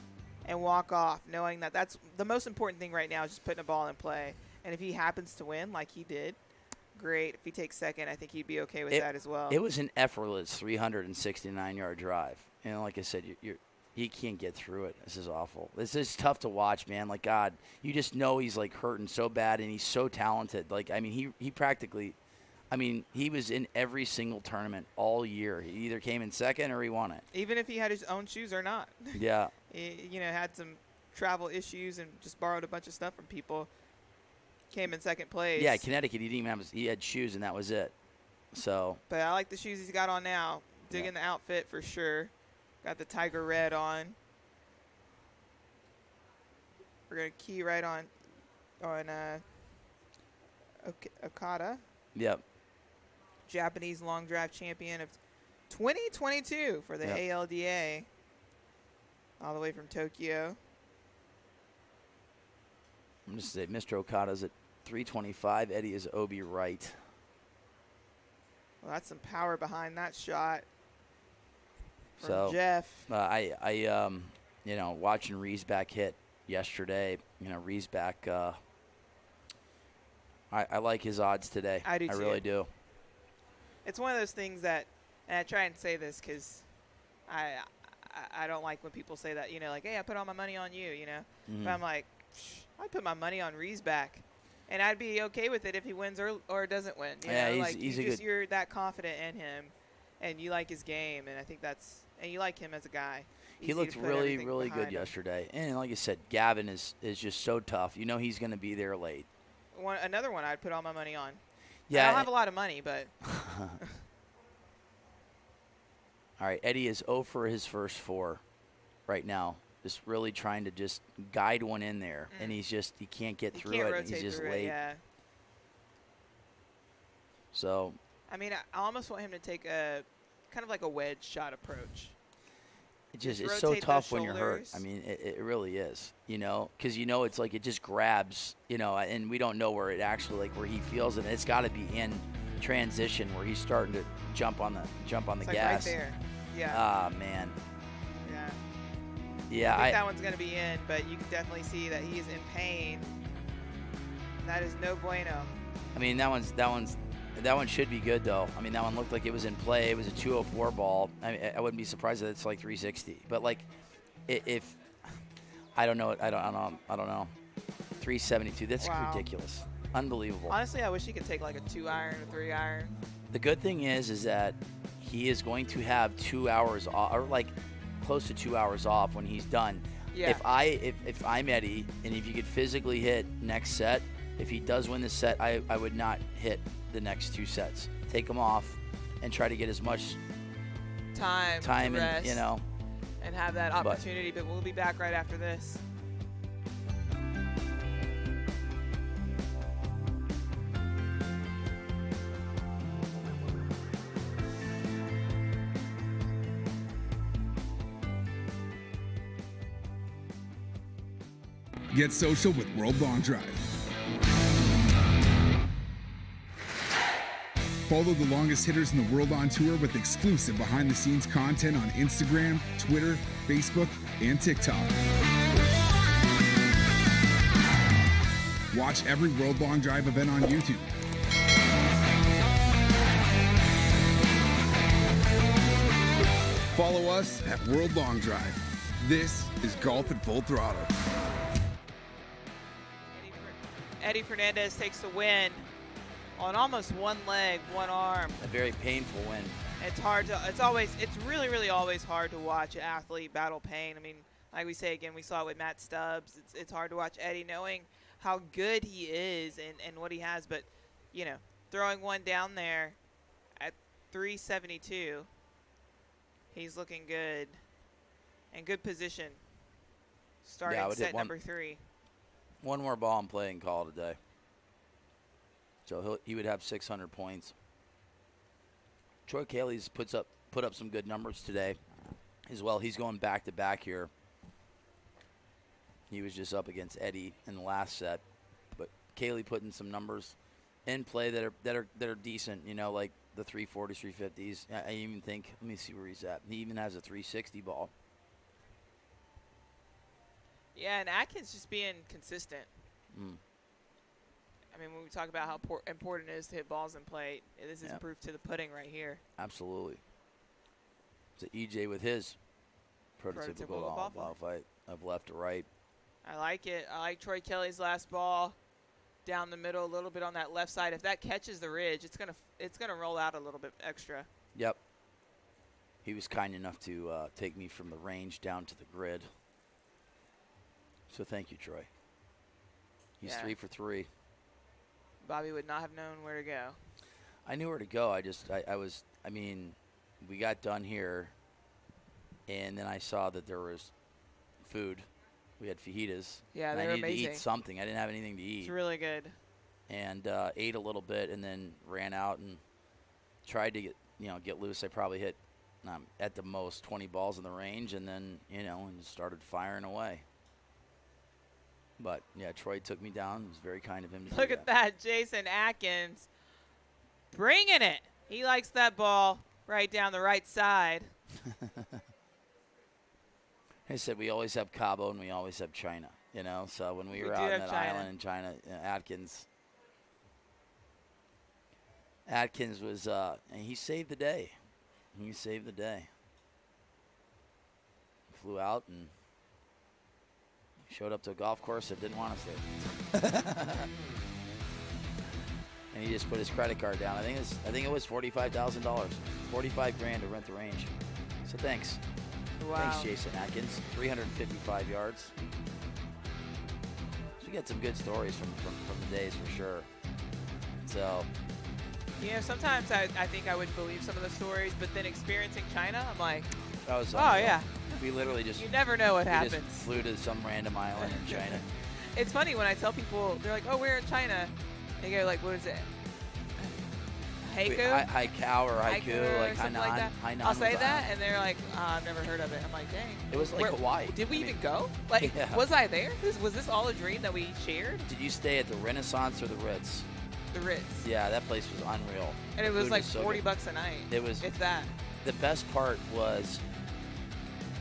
and walk off, knowing that that's the most important thing right now is just putting a ball in play. And if he happens to win like he did, great. If he takes second, I think he'd be okay with that as well. It was an effortless 369-yard drive. And like I said, he can't get through it. This is awful. This is tough to watch, man. Like, God, you just know he's like hurting so bad and he's so talented. Like, I mean, he practically – I mean, he was in every single tournament all year. He either came in second or he won it. Even if he had his own shoes or not. Yeah. He, had some travel issues and just borrowed a bunch of stuff from people. Came in second place. Yeah, Connecticut, he didn't even have he had shoes and that was it. So. But I like the shoes he's got on now. Digging the outfit for sure. Got the tiger red on. We're going to key right on Okada. Yep. Japanese long drive champion of 2022 for the ALDA, all the way from Tokyo. I'm just saying, Mr. Okada's at 325. Eddie is Obi right. Well, that's some power behind that shot from Jeff. I watching Riesback hit yesterday. Riesback. I like his odds today. I do too. I really do. It's one of those things that, and I try and say this because I don't like when people say that, like, hey, I put all my money on you, Mm-hmm. But I'm like, I put my money on Riesback. And I'd be okay with it if he wins or doesn't win. You Yeah, know? he's- Like, he's a good- you're that confident in him, and you like his game, and I think and you like him as a guy. He Easy looked to put really, everything really good behind him. yesterday. And like I said, Gavin is just so tough. You know he's going to be there late. Another one I'd put all my money on. Yeah. I don't have a lot of money, but All right, Eddie is 0 for his first 4 right now. Just really trying to just guide one in there, and he can't get through can't it. rotate He's just through late. it, yeah. So I mean, I almost want him to take a kind of like a wedge shot approach. it's rotate so those tough when you're hurt. shoulders. I mean, it really is, you know, because it's like it just grabs, you know, and we don't know where it actually, like, where he feels it. And it's got to be in transition where he's starting to jump on the It's like gas. right there. Yeah. Ah, man. Yeah. Yeah, I think that one's going to be in, but you can definitely see that he is in pain. That is no bueno. I mean, that one should be good though. I mean, that one looked like it was in play. It was a 204 ball. I mean, I wouldn't be surprised if it's like 360. But like, if I don't know, 372. That's Wow. ridiculous, unbelievable. Honestly, I wish he could take like a 2-iron or 3-iron. The good thing is that he is going to have 2 hours off, or like close to 2 hours off when he's done. Yeah. If I'm Eddie, and if you could physically hit next set, if he does win the set, I would not hit the next 2 sets. Take them off and try to get as much Time to and, rest you know. and have that opportunity, but we'll be back right after this. Get social with World Long Drive. Follow the longest hitters in the world on tour with exclusive behind-the-scenes content on Instagram, Twitter, Facebook, and TikTok. Watch every World Long Drive event on YouTube. Follow us at World Long Drive. This is Golf at Full Throttle. Eddie Fernandez takes the win on almost one leg, one arm. A very painful win. It's really, really always hard to watch an athlete battle pain. I mean, like we say again, we saw it with Matt Stubbs. It's hard to watch Eddie knowing how good he is and what he has. But, you know, throwing one down there at 372, he's looking good. And good position starting set number 3. One more ball and play and call it a day. So he would have 600 points. Troy Cayley's put up some good numbers today as well. He's going back to back here. He was just up against Eddie in the last set, but Cayley putting some numbers in play that are decent. You know, like the 340s, 350s. I even think. Let me see where he's at. He even has a 360 ball. Yeah, and Atkins just being consistent. I mean, when we talk about how important it is to hit balls in play, this is proof to the pudding right here. Absolutely. It's EJ with his prototypical ball fight of left to right. I like it. I like Troy Kelly's last ball down the middle, a little bit on that left side. If that catches the ridge, it's gonna roll out a little bit extra. Yep. He was kind enough to take me from the range down to the grid. So thank you, Troy. He's 3 for 3. Bobby would not have known where to go. I knew where to go. We got done here, and then I saw that there was food. We had fajitas. Yeah, and they I were needed amazing. to eat something. I didn't have anything to eat. It's really good. And ate a little bit, and then ran out and tried to get loose. I probably hit at the most 20 balls in the range, and then and started firing away. But yeah, Troy took me down. It was very kind of him to do Look at that, Jason Atkins bringing it. He likes that ball right down the right side. I said we always have Cabo and we always have China, So when we were do out in have that China. island in China, Atkins was, and he saved the day. He saved the day. Flew out and showed up to a golf course that didn't want us there. and he just put his credit card down. I think it was $45,000, 45 grand to rent the range. So thanks. Wow. Thanks, Jason Atkins. 355 yards. So we got some good stories from the days for sure. So. Sometimes I think I would believe some of the stories, but then experiencing China, I'm like, that was yeah. We literally just. You never know what happens. Just flew to some random island in China. It's funny when I tell people, they're like, oh, we're in China. They go like, what is it? Haiku? Haiku or haiku, like something like that. Hainan I'll say was that, and they're like, I've never heard of it. I'm like, dang. It was like Hawaii. Did we even go? Like, yeah. Was I there? Was this all a dream that we shared? Did you stay at the Renaissance or the Ritz? The Ritz. Yeah, that place was unreal. And it was like so $40 a night. It was. If that. The best part was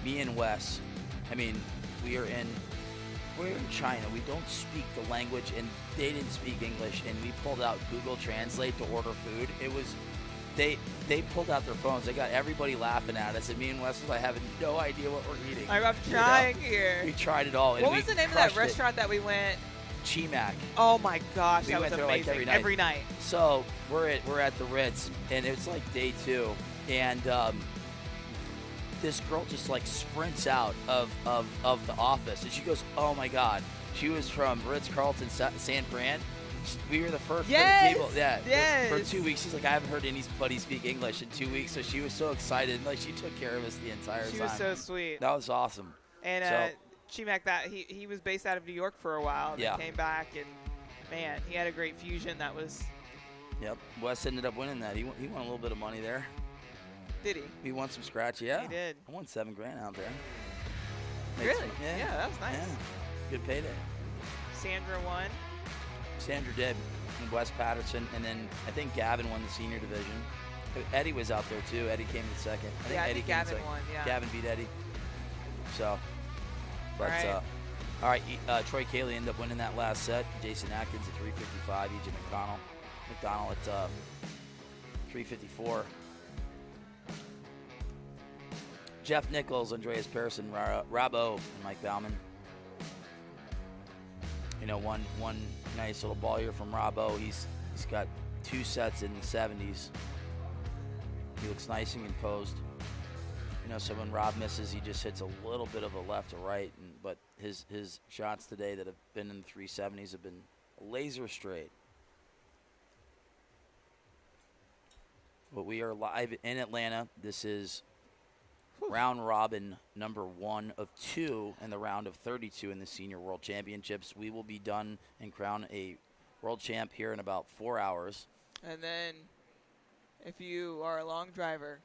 me and Wes. I mean, we're in China. We don't speak the language, and they didn't speak English. And we pulled out Google Translate to order food. It was, they pulled out their phones. They got everybody laughing at us. And me and Wes was like, having no idea what we're eating. I'm trying here. We tried it all. What was the name of that restaurant that we went? Chimac. Oh my gosh, we that went was there amazing. like every night. So we're at the Ritz, and it's like day 2, and this girl just like sprints out of the office, and she goes, "Oh my God!" She was from Ritz-Carlton, San Fran. We were the first people. Yeah. Yes. For 2 weeks, she's like, I haven't heard anybody speak English in 2 weeks, so she was so excited. Like she took care of us the entire time. She was so sweet. That was awesome. And Chimac, he was based out of New York for a while. And yeah. Came back, and man, he had a great fusion. That was. Yep. Wes ended up winning that. He won a little bit of money there. Did he? He won some scratch. Yeah. He did. I won $7 grand out there. Really? Yeah, that was nice. Yeah. Good payday. Sandra won. Sandra did. And Wes Patterson, and then I think Gavin won the senior division. Eddie was out there too. Eddie came in second. I think Gavin won. Yeah. Gavin beat Eddie. So. But, all right. Troy Cayley ended up winning that last set. Jason Atkins at 355. EJ McDonald at 354. Jeff Nichols, Andreas Persson, Robbo, and Mike Bauman. One nice little ball here from Robbo. He's got 2 sets in the 70s. He looks nice and composed. So when Rob misses, he just hits a little bit of a left or right. But his shots today that have been in the 370s have been laser straight. But we are live in Atlanta. This is round robin number 1 of 2 in the round of 32 in the Senior World Championships. We will be done and crown a world champ here in about 4 hours. And then if you are a long driver,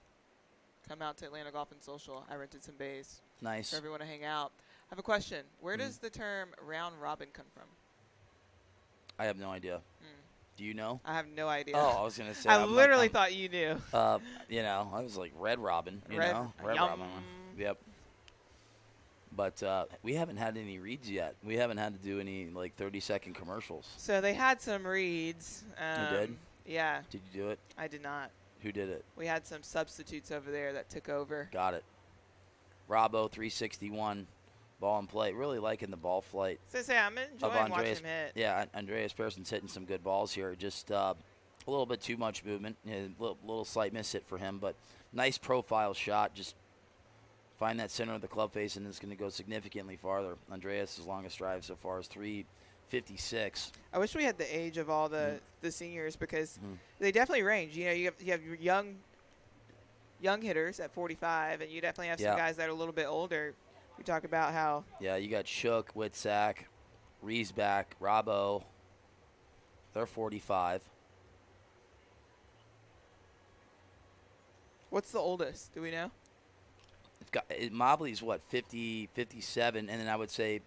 come out to Atlanta Golf and Social. I rented some bays. Nice. For everyone to hang out. I have a question. Where does the term round robin come from? I have no idea. Do you know? I have no idea. Oh, I was going to say. I literally thought you knew. I was like Red Robin, Red Robin. Yep. But we haven't had any reads yet. We haven't had to do any 30-second commercials. So they had some reads. You did? Yeah. Did you do it? I did not. Who did it? We had some substitutes over there that took over. Got it. Robbo 361, ball and play. Really liking the ball flight. I'm enjoying watching him hit. Yeah, Andreas Persson's hitting some good balls here. Just a little bit too much movement. Little slight miss hit for him, but nice profile shot. Just find that center of the club face, and it's going to go significantly farther. Andreas' longest drive so far is 356. I wish we had the age of all the seniors because they definitely range. You have your young hitters at 45, and you definitely have some guys that are a little bit older. We talk about how. Yeah, you got Shook, Witzak, Riesback, Robbo. They're 45. What's the oldest? Do we know? Mobley's what, 50, 57, and then I would say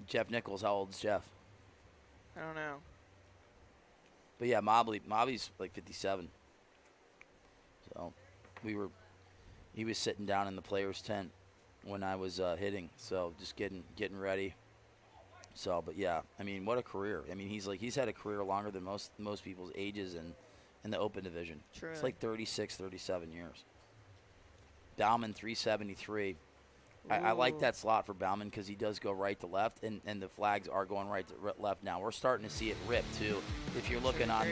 Jeff Nichols. How old is Jeff? I don't know. But yeah, Mobley's like 57. So he was sitting down in the players' tent when I was hitting, so just getting ready. So, but yeah, I mean, what a career. I mean, he's had a career longer than most people's ages in the Open division. True. It's like 36, 37 years. Bauman 373. I like that slot for Bauman because he does go right to left, and the flags are going right to left now. We're starting to see it rip too. If you're looking on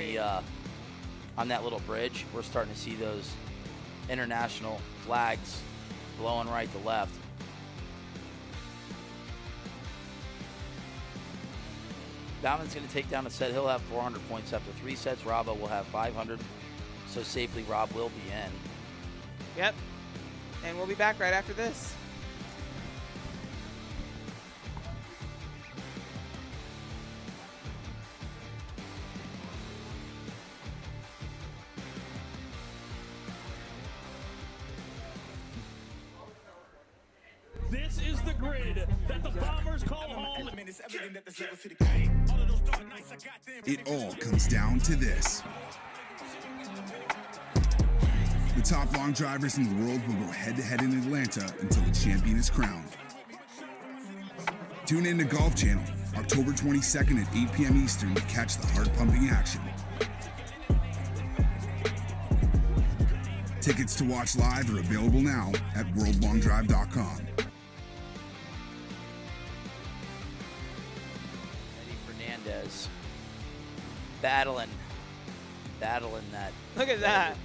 on that little bridge, we're starting to see those international flags blowing right to left. Bauman's going to take down a set. He'll have 400 points after 3 sets. Robbo will have 500. So safely, Rob will be in. Yep. And we'll be back right after this. This is the grid that the Bombers call home. It all comes down to this. The top long drivers in the world will go head-to-head in Atlanta until the champion is crowned. Tune in to Golf Channel, October 22nd at 8 p.m. Eastern to catch the heart-pumping action. Tickets to watch live are available now at worldlongdrive.com. Eddie Fernandez battling that. Look at that.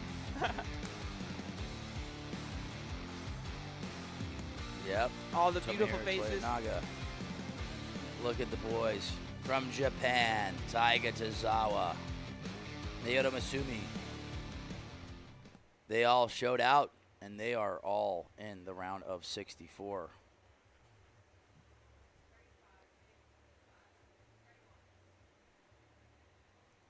Yep. All the beautiful faces. Naga. Look at the boys from Japan. Taiga Tozawa. Naoto Masumi. They all showed out, and they are all in the round of 64.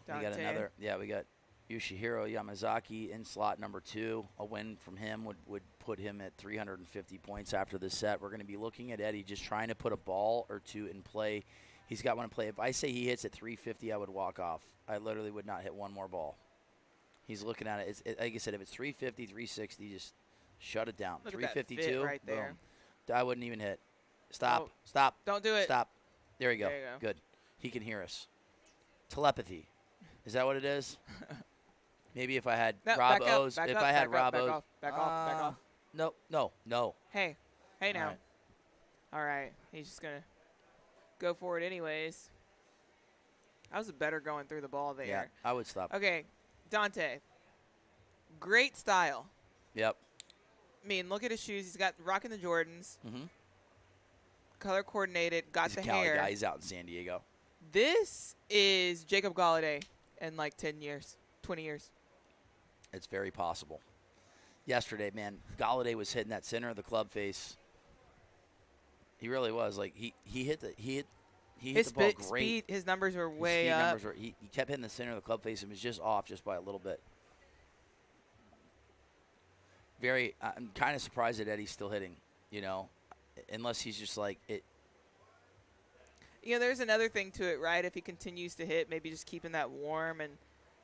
We got another. Yeah, we got Yoshihiro Yamazaki in slot number 2. A win from him would put him at 350 points after the set. We're going to be looking at Eddie just trying to put a ball or two in play. He's got one in play. If I say he hits at 350, I would walk off. I literally would not hit one more ball. He's looking at it. Like I said, if it's 350, 360, just shut it down. Look 352, at that fit right there. Boom. I wouldn't even hit. Stop. Oh, Stop. Don't do it. Stop. There you go. There you go. Good. He can hear us. Telepathy. Is that what it is? Maybe if I had No, Rob back up, O's. back If up, I had back up, Rob O's. back off. No. Hey now. All right. All right. He's just going to go for it anyways. That was better going through the ball there. Yeah, I would stop. Okay, Dante. Great style. Yep. I mean, look at his shoes. He's got rocking the Jordans. Mm-hmm. Color coordinated. Got He's the a Cali hair. guy. He's out in San Diego. This is Jacob Galladay in like 10 years, 20 years. It's very possible. Yesterday, man, Galladay was hitting that center of the club face. He really was. Like he hit the ball great. Speed, his numbers were His way speed up. numbers were, he kept hitting the center of the club face and was just off just by a little bit. I'm kind of surprised that Eddie's still hitting, unless he's just like it. There's another thing to it, right? If he continues to hit, maybe just keeping that warm. And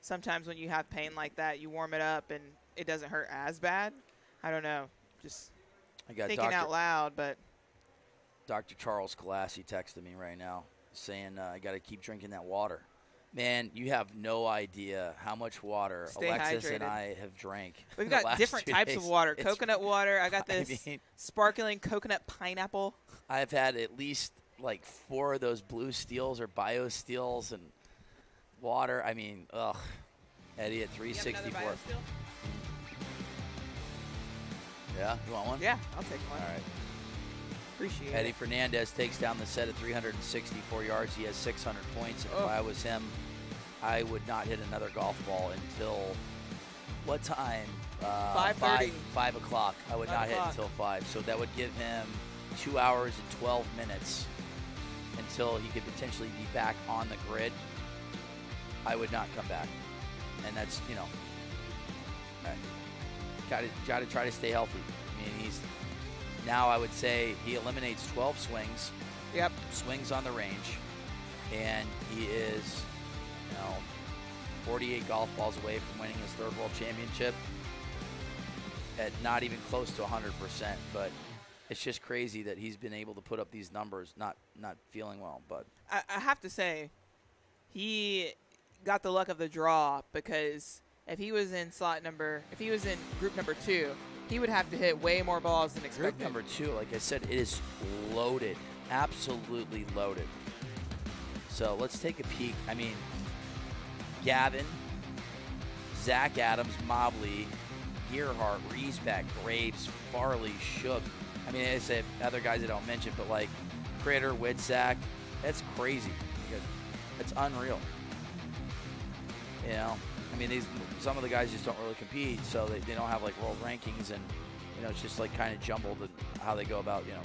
sometimes when you have pain like that, you warm it up and it doesn't hurt as bad. I don't know. Just thinking out loud, but. Dr. Charles Galassi texted me right now saying I got to keep drinking that water. Man, you have no idea how much water Stay Alexis hydrated. and I have drank. We've got different types of water. Coconut water. I got this sparkling coconut pineapple. I've had at least like 4 of those blue steels or bio steels and water. I mean, ugh. Eddie at 364. Yeah, you want one? Yeah, I'll take one. All right. Appreciate Eddie it. Fernandez takes down the set at 364 yards. He has 600 points. And Oh. if I was him, I would not hit another golf ball until what time? 5:30. 5 o'clock. I would 5 not hit o'clock. until 5. So that would give him 2 hours and 12 minutes until he could potentially be back on the grid. I would not come back. And that's, got to try to stay healthy. I mean, now I would say he eliminates 12 swings. Yep. Swings on the range. And he is, 48 golf balls away from winning his 3rd World Championship at not even close to 100%. But it's just crazy that he's been able to put up these numbers, not feeling well. But I have to say, he got the luck of the draw because if he was in group number 2, he would have to hit way more balls than expected. group number 2, like I said, it is loaded, absolutely loaded. So let's take a peek. I mean, Gavin, Zach Adams, Mobley, Gearhart, Riesbeck, Graves, Farley, Shook. I mean, I said other guys I don't mention, but like Critter, Witzak, that's crazy. It's unreal. You know, I mean, some of the guys just don't really compete, so they don't have like world rankings, and you know, it's just like kind of jumbled in how they go about, you know,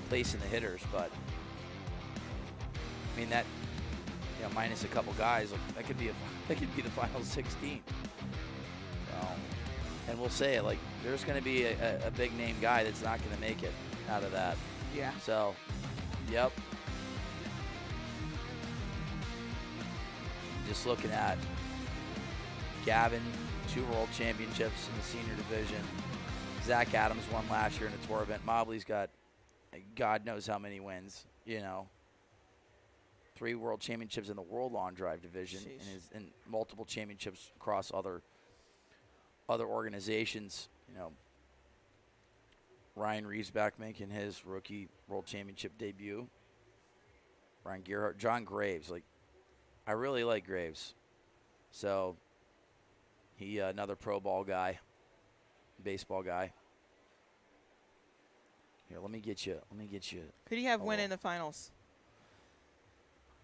placing the hitters. But I mean, that, you know, minus a couple guys, like, that could be the final 16. So, and we'll say it, like, there's going to be a big name guy that's not going to make it out of that. Yeah. So, yep. Just looking at Gavin, 2 world championships in the senior division. Zach Adams won last year in a tour event. Mobley's got God knows how many wins, you know. 3 world championships in the world long drive division, and multiple championships across other organizations. You know, Ryan Riesbeck making his rookie world championship debut. Ryan Gearhart, John Graves, like, I really like Graves. So he another pro ball guy, baseball guy. Here, let me get you. Who do you have win in the finals?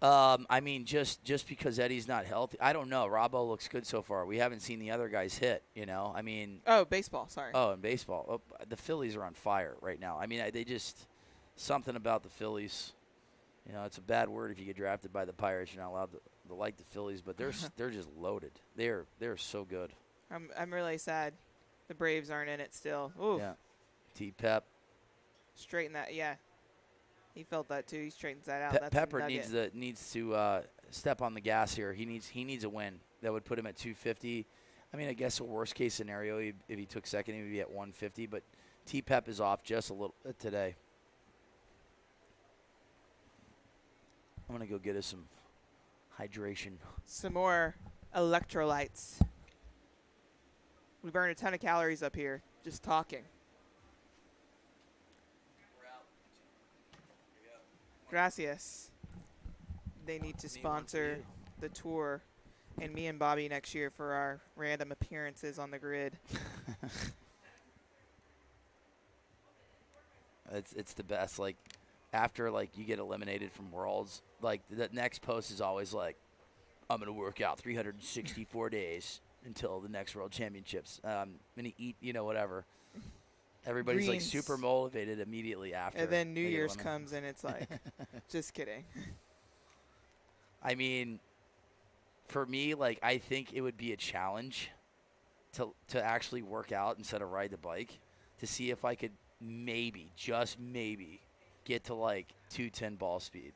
I mean, just because Eddie's not healthy, I don't know. Robbo looks good so far. We haven't seen the other guys hit, you know. I mean. Oh, baseball. Sorry. Oh, and baseball. Oh, the Phillies are on fire right now. I mean, they just something about the Phillies. You know, it's a bad word if you get drafted by the Pirates. You're not allowed to like the Phillies, but they're just loaded. They're so good. I'm really sad the Braves aren't in it still. Ooh. Yeah. T-Pep. Straighten that. Yeah. He felt that too. He straightens that out. Pepper needs to step on the gas here. He needs a win that would put him at 250. I mean, I guess a worst case scenario, if he took second, he would be at 150. But T-Pep is off just a little today. I'm gonna go get us some hydration. Some more electrolytes. We burned a ton of calories up here just talking. Gracias. They need to sponsor the tour and me and Bobby next year for our random appearances on the grid. It's the best. Like, after, like, you get eliminated from Worlds, like, the next post is always like, I'm going to work out 364 days until the next World Championships. I'm going to eat, you know, whatever. Everybody's like super motivated immediately after. And then New Year's comes and it's like, just kidding. I mean, for me, like, I think it would be a challenge to actually work out instead of ride the bike to see if I could maybe, just maybe, get to like 210 ball speed.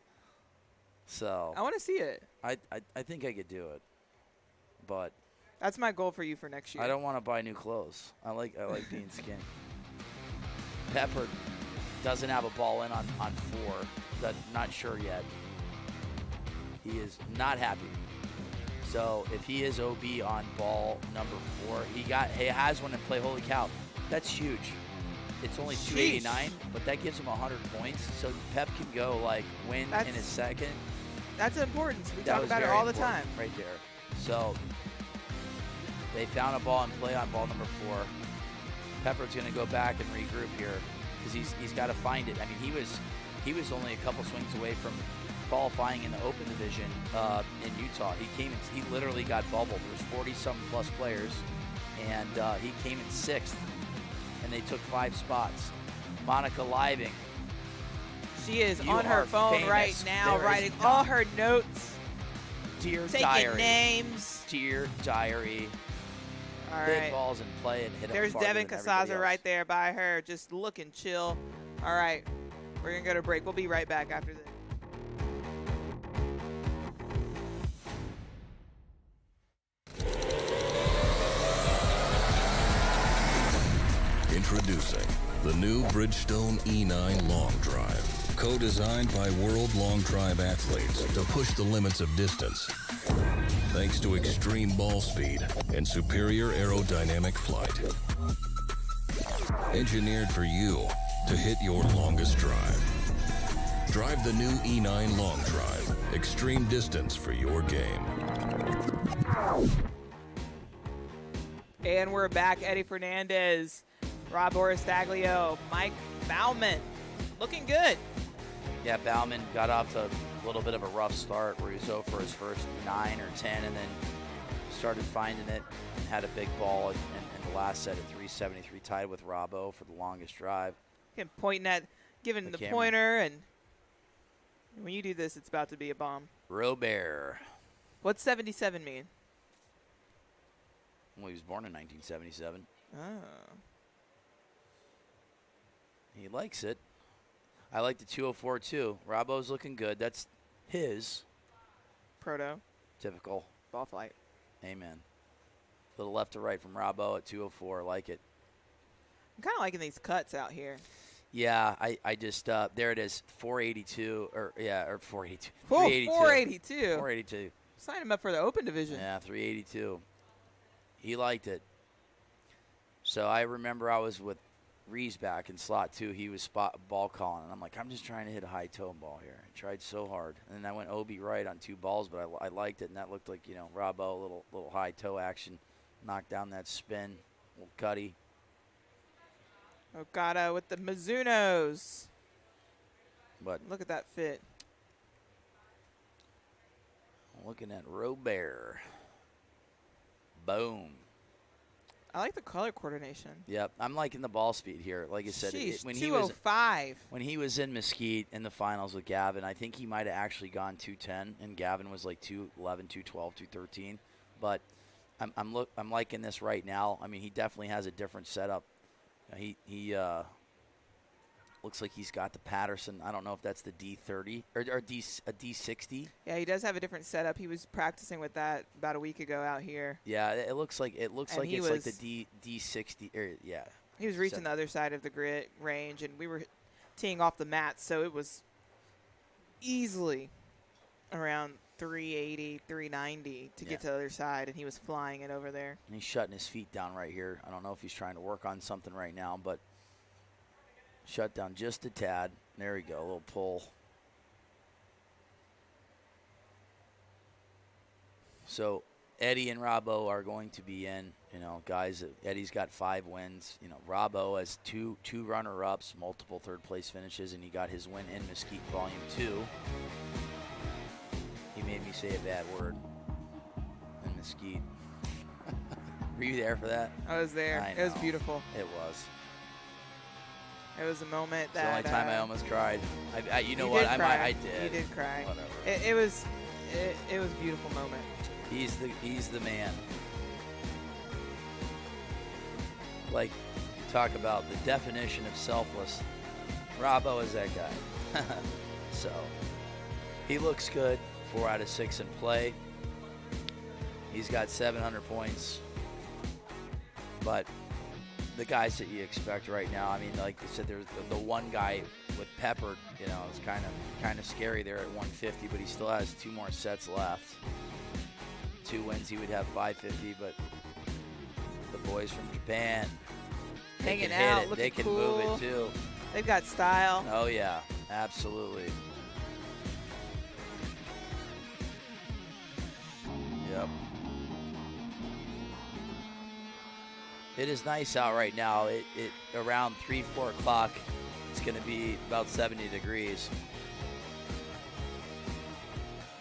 So I want to see it. I think I could do it, but that's my goal for you for next year. I don't want to buy new clothes. I like being skinny. Pepper doesn't have a ball in on 4. Not sure yet. He is not happy. So if he is OB on ball number 4, he has one in play. Holy cow, that's huge. It's only 289, but that gives him 100 points. So Pep can go like win in his second. That's important. We talk about it all the time. Right there. So they found a ball in play on ball number 4. Pepper's going to go back and regroup here because he's got to find it. I mean, he was only a couple swings away from qualifying in the Open Division in Utah. He literally got bubbled. There's 40-something plus players, and he came in 6th, and they took 5 spots. Monica Living. She is on her phone right now, writing all her notes. Dear taking diary. Names. Dear diary. All Hit right. balls and play and hit them. There's farther Devin than everybody Casaza else. right there by her, just looking chill. All right, we're going to go to break. We'll be right back after this. Introducing the new Bridgestone E9 Long Drive, co-designed by world long drive athletes to push the limits of distance. Thanks to extreme ball speed and superior aerodynamic flight. Engineered for you to hit your longest drive. Drive the new E9 Long Drive, extreme distance for your game. And we're back. Eddie Fernandez, Rob Oristaglio, Mike Bauman. Looking good. Yeah, Bauman got off to a little bit of a rough start where he was 0 for his first 9 or 10 and then started finding it and had a big ball in the last set at 373, tied with Robbo for the longest drive. Him pointing at, giving the pointer, and when you do this, it's about to be a bomb. Robert. What's 77 mean? Well, he was born in 1977. Oh. He likes it. I like the 204 too. Robbo's looking good. That's his. Proto. Typical. Ball flight. Amen. Little left to right from Robbo at 204. Like it. I'm kind of liking these cuts out here. Yeah, I just, there it is, 482, or 482. Whoa, 382. 482. 482. Sign him up for the open division. Yeah, 382. He liked it. So I remember I was with Reese back in slot 2. He was ball calling, and I'm like, I'm just trying to hit a high toe ball here. I tried so hard. And then I went OB right on 2 balls, but I liked it, and that looked like, Robbo, little high toe action, knocked down that spin, little cutty. Okada with the Mizunos. But look at that fit. Looking at Robert. Boom. I like the color coordination. Yep, I'm liking the ball speed here. Like I said, when 205. When he was in Mesquite in the finals with Gavin, I think he might have actually gone 210, and Gavin was like 211, 212, 213. But I'm liking this right now. I mean, he definitely has a different setup. He looks like he's got the Patterson. I don't know if that's the D30 or a D60. Yeah, he does have a different setup. He was practicing with that about a week ago out here. Yeah, it looks like it's like the D60. Yeah. He was reaching the other side of the grid range, and we were teeing off the mat, so it was easily around 380, 390 to get to the other side, and he was flying it over there. And he's shutting his feet down right here. I don't know if he's trying to work on something right now, but shut down just a tad. There we go, a little pull. So Eddie and Robbo are going to be in, guys. Eddie's got 5 wins. Robbo has two runner-ups, multiple third-place finishes, and he got his win in Mesquite Volume 2. He made me say a bad word in Mesquite. Were you there for that? I was there. It was beautiful. It was. It was a moment It's the only time I almost cried. You know you what? Did cry. I did. You did cry. Whatever. It was a beautiful moment. He's the man. Like, talk about the definition of selfless. Robbo is that guy. So he looks good. 4 out of 6 in play. He's got 700 points. But the guys that you expect right now, I mean, like you said, there's the one guy with Pepper, it's kind of scary there at 150, but he still has 2 more sets left. 2 wins, he would have 550, but the boys from Japan, hanging out, looking they can cool. move it too. They've got style. Oh yeah, absolutely. Yep. It is nice out right now. It around 3-4 o'clock. It's going to be about 70 degrees.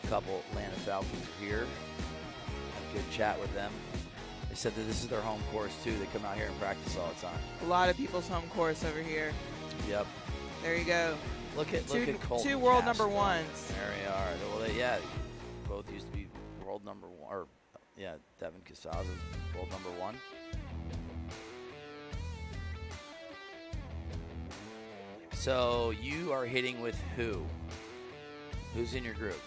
A couple Atlanta Falcons are here. Had a good chat with them. They said that this is their home course too. They come out here and practice all the time. A lot of people's home course over here. Yep. There you go. Look at Colton. 2 world Castro. number 1s. There we are. Well, both used to be world number 1. Or Devin Casaz's world number 1. So you are hitting with who? Who's in your group?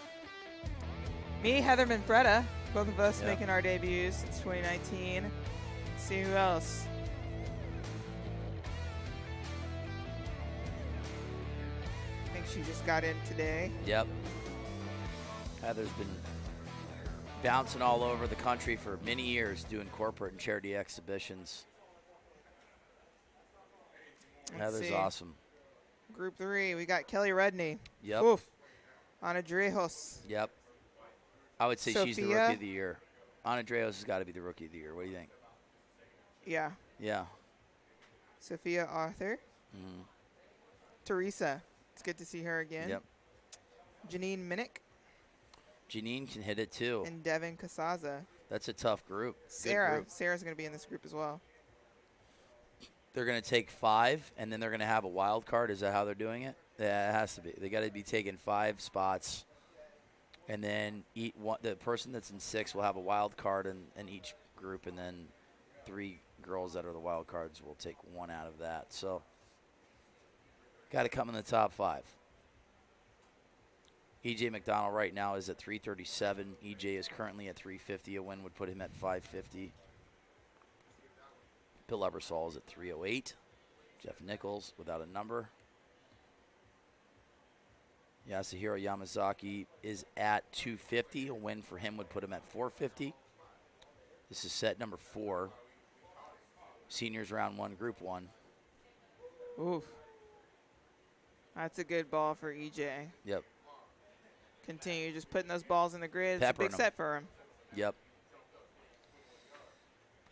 Me, Heather Manfreda. Both of us making our debuts since 2019. Let's see who else. I think she just got in today. Yep. Heather's been bouncing all over the country for many years doing corporate and charity exhibitions. Heather's awesome. Group 3, we got Kelly Rudney. Yep. Oof. Ana Drejos. Yep. I would say she's the Sophia. Rookie of the Year. Ana Drejos has got to be the Rookie of the Year. What do you think? Yeah. Yeah. Sophia Arthur. Teresa. It's good to see her again. Yep. Janine Minnick Janine can hit it too. and Devin Casaza. That's a tough group. Good Sarah. group. Sarah's going to be in this group as well. They're going to take 5, and then they're going to have a wild card. Is that how they're doing it? Yeah, it has to be. They got to be taking 5 spots, and then the person that's in 6 will have a wild card in each group, and then 3 girls that are the wild cards will take 1 out of that. So, got to come in the top 5. EJ McDonald right now is at 337. EJ is currently at 350. A win would put him at 550. Bill Ebersol is at 308. Jeff Nichols without a number. Yasuhiro Yamazaki is at 250. A win for him would put him at 450. This is set number 4. Seniors round 1, group 1. Oof. That's a good ball for EJ. Yep. Continue just putting those balls in the grid. It's a Peppering big 'em. set for him. Yep.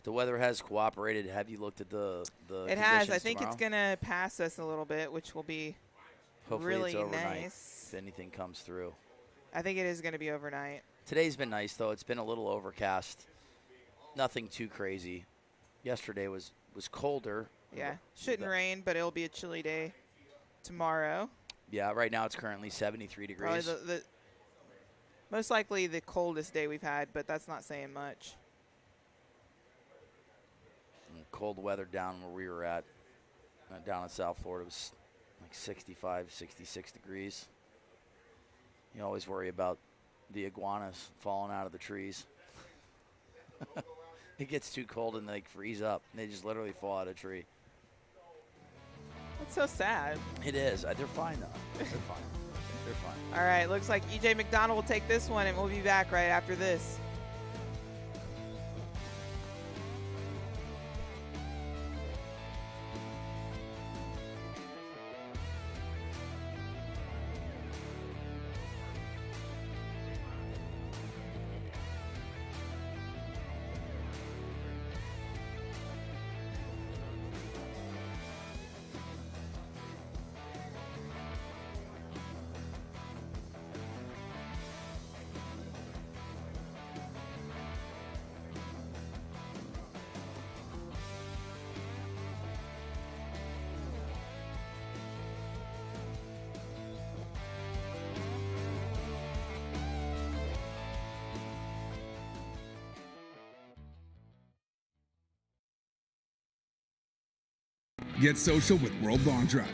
The weather has cooperated. Have you looked at the It has. I conditions think it's tomorrow? going to pass us a little bit, which will be Hopefully really it's overnight nice. if anything comes through. I think it is going to be overnight. Today's been nice, though. It's been a little overcast. Nothing too crazy. Yesterday was colder. Yeah. Shouldn't rain, but it'll be a chilly day tomorrow. Yeah, right now it's currently 73 Probably degrees. the most likely the coldest day we've had, but that's not saying much. And cold weather down where we were at, down in South Florida, was like 65, 66 degrees. You always worry about the iguanas falling out of the trees. It gets too cold and they freeze up. And they just literally fall out of a tree. That's so sad. It is. They're fine, though. They're fine. They're fine. All right, looks like EJ McDonald will take this one, and we'll be back right after this. Get social with World Long Drive.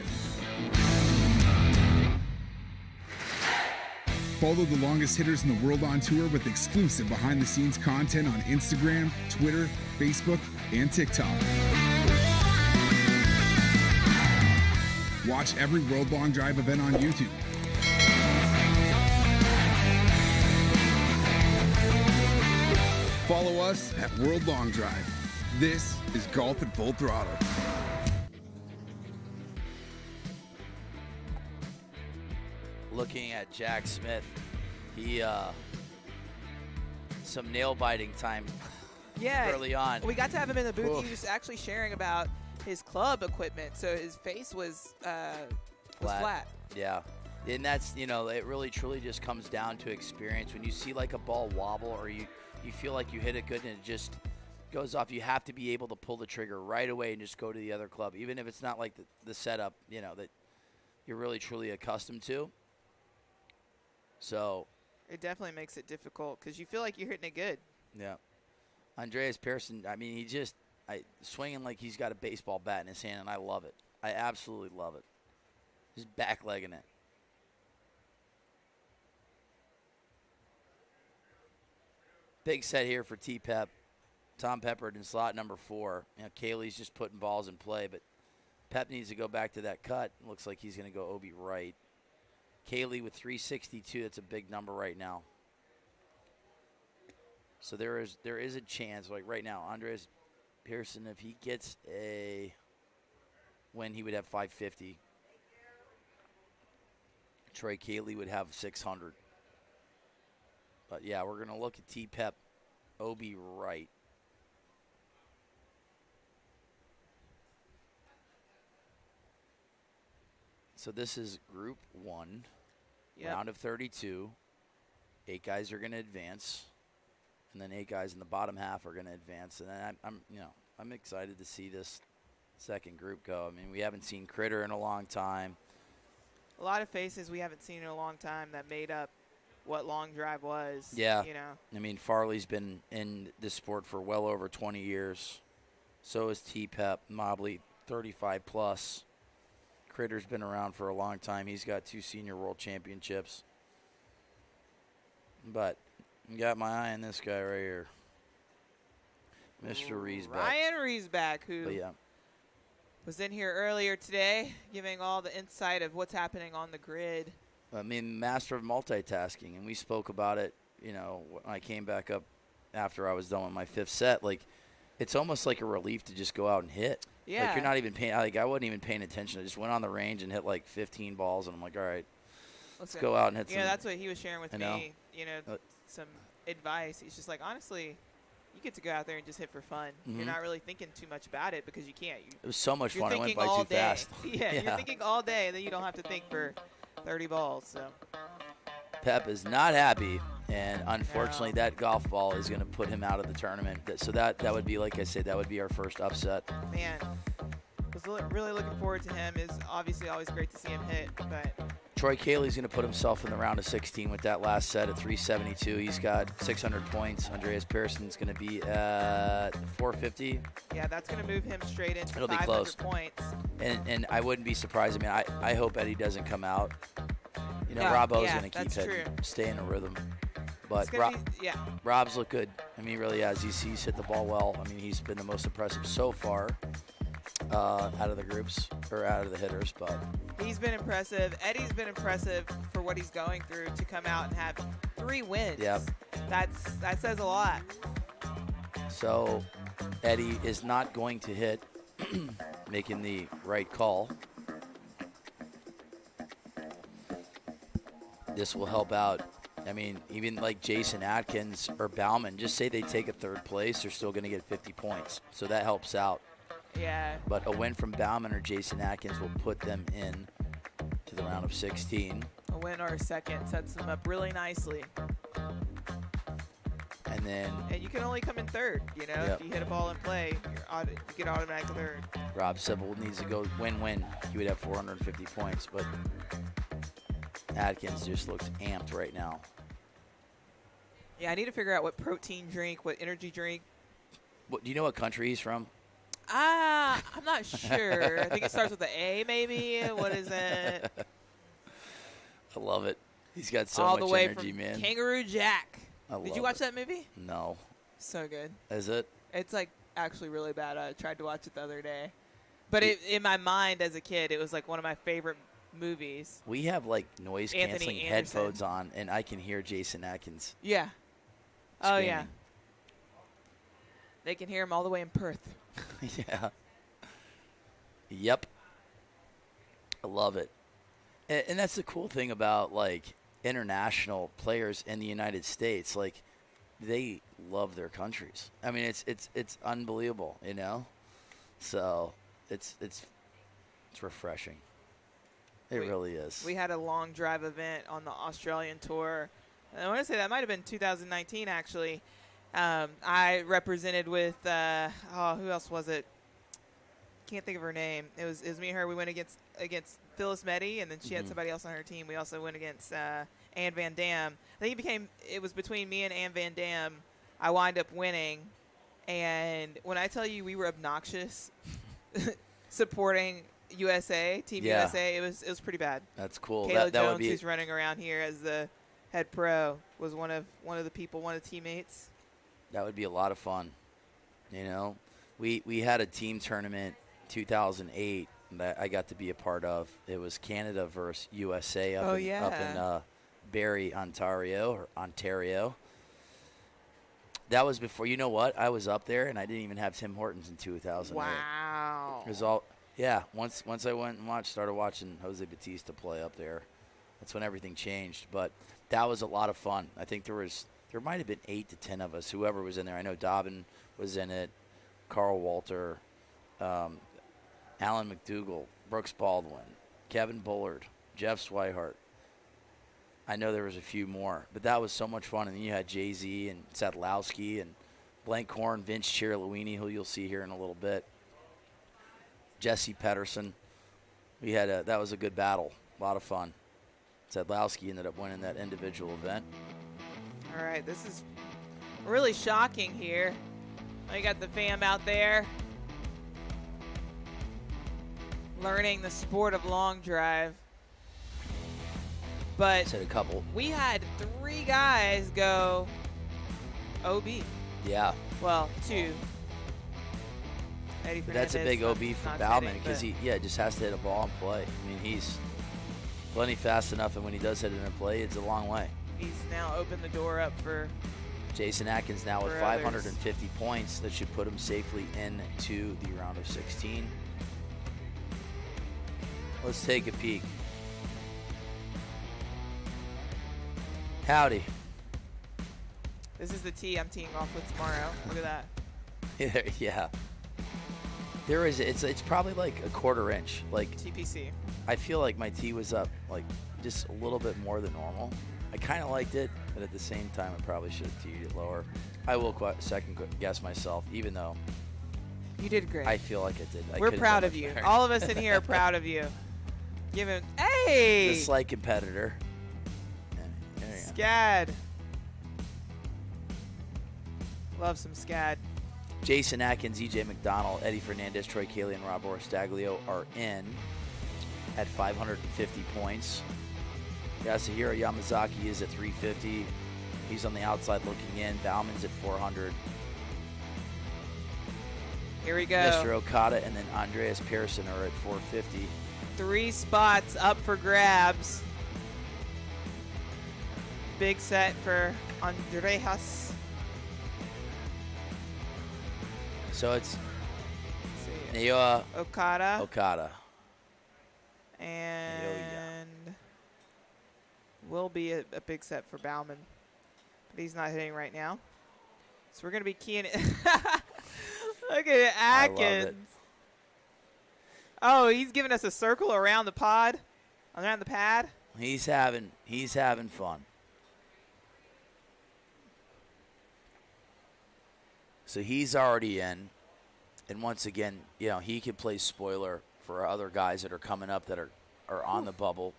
Follow the longest hitters in the world on tour with exclusive behind-the-scenes content on Instagram, Twitter, Facebook, and TikTok. Watch every World Long Drive event on YouTube. Follow us at World Long Drive. This is Golf at Full Throttle. Looking at Jack Smith, he some nail biting time Yeah. early on. We got to have him in the booth. Oof. He was actually sharing about his club equipment, so his face was flat. Yeah. And that's, it really truly just comes down to experience. When you see like a ball wobble or you feel like you hit it good and it just goes off, you have to be able to pull the trigger right away and just go to the other club, even if it's not like the setup, that you're really truly accustomed to. So It definitely makes it difficult because you feel like you're hitting it good. yeah. Andreas Pearson, I mean, swinging like he's got a baseball bat in his hand, and I love it. I absolutely love it. Just backlegging it. Big set here for T-Pep. Tom Peppard in slot number 4. Kaylee's just putting balls in play, but Pep needs to go back to that cut. Looks like he's going to go OB right. Kaylee with 362. That's a big number right now. So there is a chance, like right now, Andres Pearson, if he gets a win, he would have 550. Troy Kaylee would have 600. But yeah, we're going to look at T-Pep OB right. So this is Group 1, Yep. round of 32. 8 guys are going to advance, and then 8 guys in the bottom half are going to advance. And then I'm excited to see this second group go. I mean, we haven't seen Critter in a long time. A lot of faces we haven't seen in a long time that made up what Long Drive was. Yeah. You know. I mean, Farley's been in this sport for well over 20 years. So is T-Pep, Mobley, 35 plus. Critter's been around for a long time. He's got 2 senior world championships. But you got my eye on this guy right here. Mr. Riesbeck. Ryan Riesbeck, who But yeah. was in here earlier today giving all the insight of what's happening on the grid. I mean, master of multitasking, and we spoke about it, you know, when I came back up after I was done with my 5th set. Like, it's almost like a relief to just go out and hit. Yeah. Like, you're not even paying, like, I wasn't even paying attention. I just went on the range and hit, like, 15 balls, and I'm like, all right, let's go out and hit some. Yeah, that's what he was sharing with I know. me, you know, some advice. He's just like, honestly, you get to go out there and just hit for fun. You're not really thinking too much about it because you can't. It was so much fun. It went by all too day. fast. Yeah, you're thinking all day, and then you don't have to think for 30 balls. So Pep is not happy, and unfortunately that golf ball is going to put him out of the tournament. So that would be, like I said, that would be our first upset. Man, was really looking forward to him. It's obviously always great to see him hit, but Troy Cayley's going to put himself in the round of 16 with that last set at 372. He's got 600 points. Andreas Pearson's going to be at 450. yeah, that's going to move him straight into It'll be 500 close. points. And I wouldn't be surprised. I mean, I hope Eddie doesn't come out. You know, Robbo's yeah, going to keep that's hitting, true. stay in a rhythm. But It's gonna be, yeah, Rob's looked good. I mean, he really has. He's hit the ball well. I mean, he's been the most impressive so far out of the groups, or out of the hitters. But he's been impressive. Eddie's been impressive for what he's going through to come out and have 3 wins. Yep. That says a lot. so Eddie is not going to hit, making the right call. This will help out. I mean, even like Jason Atkins or Bauman, just say they take a 3rd place, they're still going to get 50 points. So that helps out. Yeah. But a win from Bauman or Jason Atkins will put them in to the round of 16. A win or a second sets them up really nicely. And then And you can only come in 3rd, you know? Yep. If you hit a ball in play, you get automatic 3rd. Rob Sibbald needs to go win-win. He would have 450 points, but Atkins just looks amped right now. Yeah, I need to figure out what protein drink, what energy drink. Do you know what country he's from? I'm not sure. I think it starts with an A, maybe. What is it? I love it. He's got so All much the way energy, from man. Kangaroo Jack. I Did love you watch it. that movie? No. So good. Is it? It's like actually really bad. I tried to watch it the other day, but in my mind as a kid, it was like one of my favorite movies. We have like noise Anthony canceling Anderson. headphones on, and I can hear Jason Atkins. Yeah. Oh yeah. Screaming. They can hear him all the way in Perth. Yeah. Yep. I love it. And that's the cool thing about like international players in the United States. Like, they love their countries. I mean, it's unbelievable, you know. So it's refreshing. It really is. We had a long drive event on the Australian tour. And I want to say that might have been 2019 actually. I represented with who else was it? Can't think of her name. It was me and her. We went against Phyllis Meddy, and then she had somebody else on her team. We also went against Ann Van Dam. I think it was between me and Ann Van Dam. I wind up winning, and when I tell you we were obnoxious supporting USA, Team USA, it was pretty bad. That's cool. Kayla that Jones, would be who's running around here as the head pro, was one of the people, one of the teammates. That would be a lot of fun. You know, we had a team tournament 2008 that I got to be a part of. It was Canada versus USA up in Barrie, Ontario. That was before. You know what? I was up there and I didn't even have Tim Hortons in 2008. Wow. It was all once I went and started watching Jose Bautista play up there. That's when everything changed. But that was a lot of fun. I think there might have been 8 to 10 of us, whoever was in there. I know Dobbin was in it, Carl Walter, Alan McDougall, Brooks Baldwin, Kevin Bullard, Jeff Swihart. I know there was a few more, but that was so much fun. And then you had Jay-Z and Sadlowski and Blankhorn, Vince Chirlowini, who you'll see here in a little bit. Jesse Pedersen. We had that was a good battle. A lot of fun. Sadlowski ended up winning that individual event. All right, this is really shocking here. I got the fam out there learning the sport of long drive. But Said a couple. we had 3 guys go OB. Yeah. Well, 2. Eddie That's a Fernandez, big not- OB for not Bauman hitting, because but- he just has to hit a ball and play. I mean, he's plenty fast enough, and when he does hit it in play, it's a long way. He's now opened the door up for Jason Atkins now with For 550 points. That should put him safely into the round of 16. Let's take a peek. Howdy. this is the tee I'm teeing off with tomorrow. Look at that. Yeah. There is. It's probably like a quarter inch. Like TPC. I feel like my tee was up like just a little bit more than normal. I kind of liked it, but at the same time, I probably should have teed it lower. I will second guess myself, even though You did great. I feel like I did. I We're could've proud done of much you. better. All of us in here are proud of you. Give him, hey! The slight competitor. There you go. Scad. Love some Scad. Jason Atkins, EJ McDonald, Eddie Fernandez, Troy Cayley, and Rob Oristaglio are in at 550 points. Yasuhiro Yamazaki is at 350. He's on the outside looking in. Bauman's at 400. Here we go. Mr. Okada and then Andreas Pearson are at 450. 3 spots up for grabs. Big set for Andreas. So it's Let's see. Naoya Okada. Oh, And will be a big set for Bauman. But he's not hitting right now. So we're going to be keying it. Look at Atkins. I love it. Oh, he's giving us a circle around the pod, around the pad. He's having fun. So he's already in. And once again, he can play spoiler for other guys that are coming up that are on the bubble.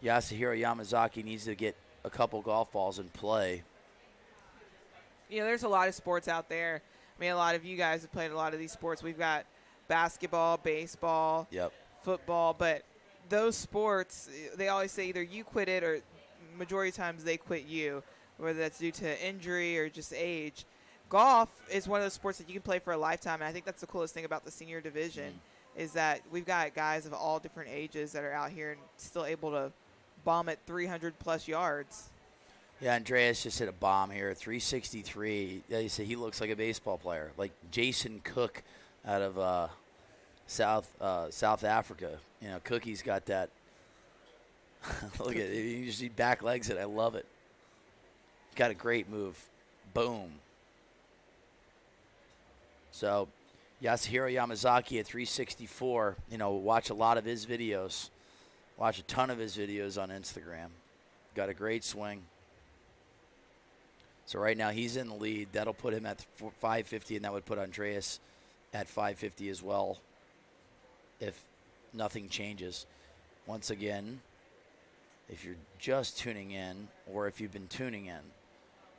Yasuhiro Yamazaki needs to get a couple golf balls in play. There's a lot of sports out there. I mean, a lot of you guys have played a lot of these sports. We've got basketball, baseball, Yep. football, but those sports, they always say either you quit it or majority of times they quit you, whether that's due to injury or just age. Golf is one of those sports that you can play for a lifetime, and I think that's the coolest thing about the senior division is that we've got guys of all different ages that are out here and still able to bomb at 300-plus yards. Yeah, Andreas just hit a bomb here, 363. They say he looks like a baseball player, like Jason Cook out of South Africa. Cookie's got that. Look at it. He just back legs it. I love it. Got a great move. Boom. So, Yasuhiro Yamazaki at 364. Watch a lot of his videos. Watch a ton of his videos on Instagram. Got a great swing. So right now he's in the lead. That'll put him at 550, and that would put Andreas at 550 as well if nothing changes. Once again, if you're just tuning in or if you've been tuning in,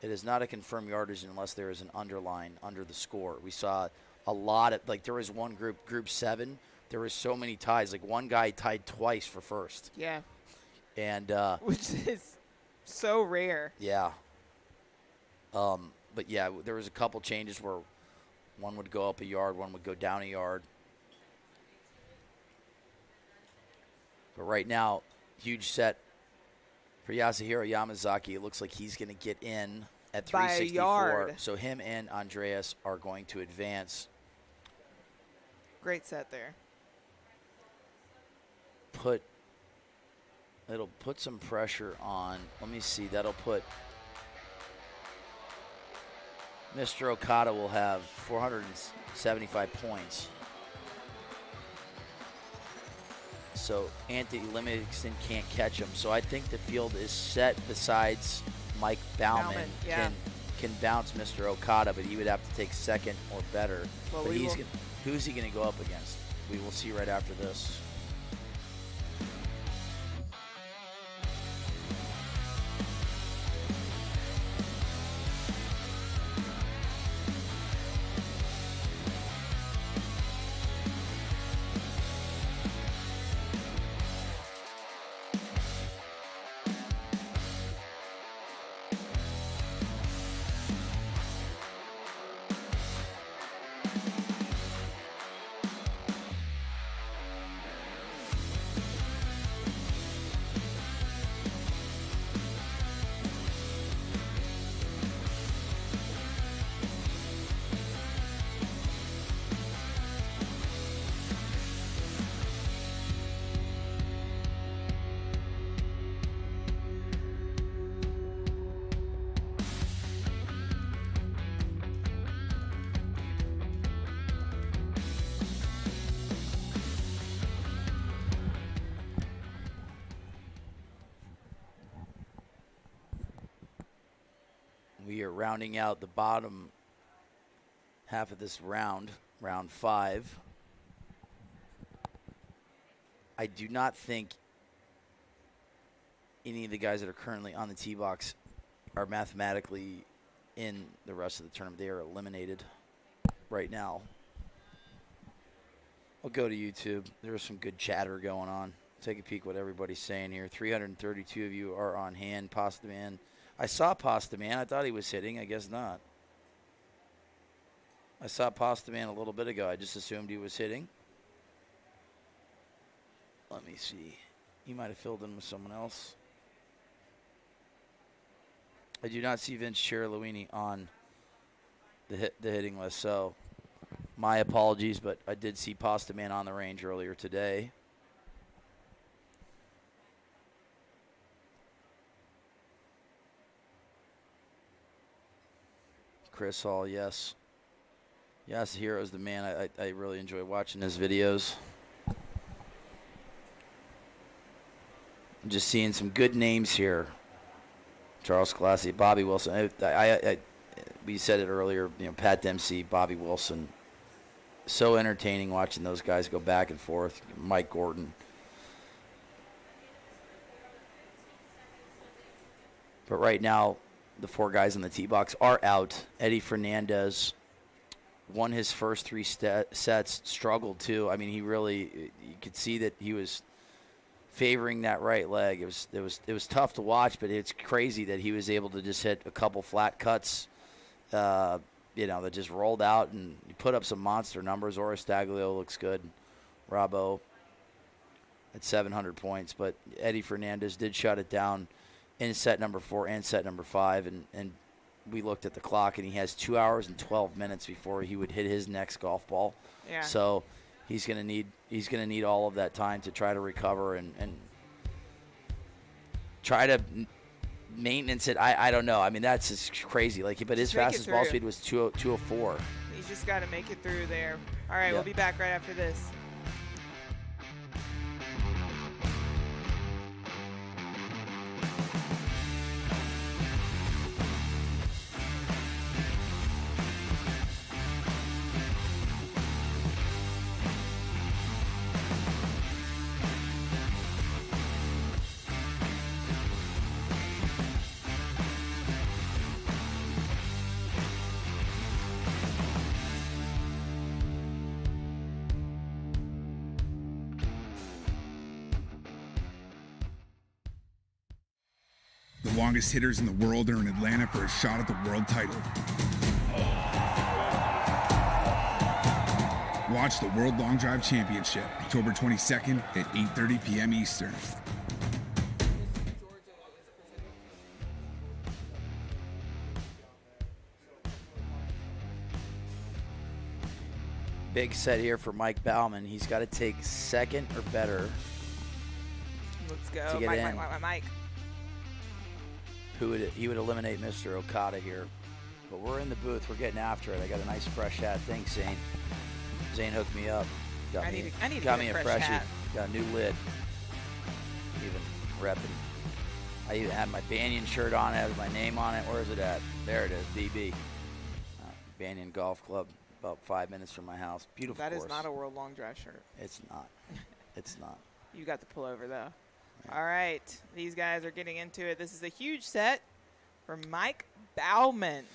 it is not a confirmed yardage unless there is an underline under the score. We saw a lot of, there was one group 7, there was so many ties. Like one guy tied twice for first. Yeah. And which is so rare. Yeah. But yeah, there was a couple changes where one would go up a yard, one would go down a yard. But right now, huge set for Yasuhiro Yamazaki. It looks like he's going to get in at 364. By a yard. So him and Andreas are going to advance. Great set there. It'll put some pressure on. Let me see. That'll put Mr. Okada will have 475 points. So Anthony Livingston can't catch him. So I think the field is set besides Mike Bauman yeah. can bounce Mr. Okada, but he would have to take second or better. Well, but who's he going to go up against? We will see right after this. We are rounding out the bottom half of this round, round 5. I do not think any of the guys that are currently on the tee box are mathematically in the rest of the tournament. They are eliminated right now. I'll go to YouTube. There's some good chatter going on. Take a peek what everybody's saying here. 332 of you are on hand. Pasta Man. I saw Pasta Man. I thought he was hitting. I guess not. I saw Pasta Man a little bit ago. I just assumed he was hitting. Let me see. He might have filled in with someone else. I do not see Vince Chiriluini on the hitting list, so my apologies, but I did see Pasta Man on the range earlier today. Chris Hall, yes. Yes, Hero's the man. I really enjoy watching his videos. I'm just seeing some good names here. Charles Classy, Bobby Wilson. We said it earlier, Pat Dempsey, Bobby Wilson. So entertaining watching those guys go back and forth. Mike Gordon. But right now, the 4 guys on the tee box are out. Eddie Fernandez won his first 3 sets, struggled too. I mean, you could see that he was favoring that right leg. It was tough to watch, but it's crazy that he was able to just hit a couple flat cuts, that just rolled out and put up some monster numbers. Oristaglio looks good. Robbo at 700 points, but Eddie Fernandez did shut it down in set number 4 and set number 5, and we looked at the clock, and he has 2 hours and 12 minutes before he would hit his next golf ball. Yeah. So he's gonna need all of that time to try to recover and try to maintenance it. I don't know. I mean, that's just crazy. But his fastest ball speed was 204. He's just got to make it through there. All right, We'll be back right after this. The longest hitters in the world are in Atlanta for a shot at the world title. Watch the World Long Drive Championship, October 22nd at 8:30 p.m. Eastern. Big set here for Mike Bauman. He's got to take second or better. Let's go. To get in. Mike. He would eliminate Mr. Okada here. But we're in the booth. We're getting after it. I got a nice fresh hat. Thanks, Zane. Zane hooked me up. Got me a freshie. Hat. Got a new lid. Even repping. I even had my Banyan shirt on. It has my name on it. Where is it at? There it is, BB. Banyan Golf Club, about 5 minutes from my house. Beautiful That course. is not a World Long Drive shirt. It's not. It's not. You got the pullover, though. Yeah. All right. These guys are getting into it. This is a huge set for Mike Bauman.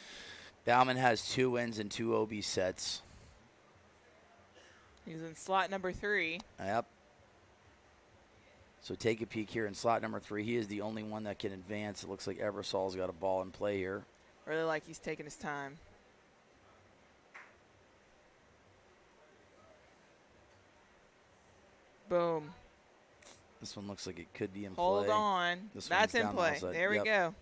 Bauman has 2 wins and 2 OB sets. He's in slot number 3. Yep. So take a peek here in slot number 3. He is the only one that can advance. It looks like Eversol's got a ball in play here. Really like he's taking his time. Boom. This one looks like it could be in play. Hold on. This That's one's in down the play. outside. There we Yep. go.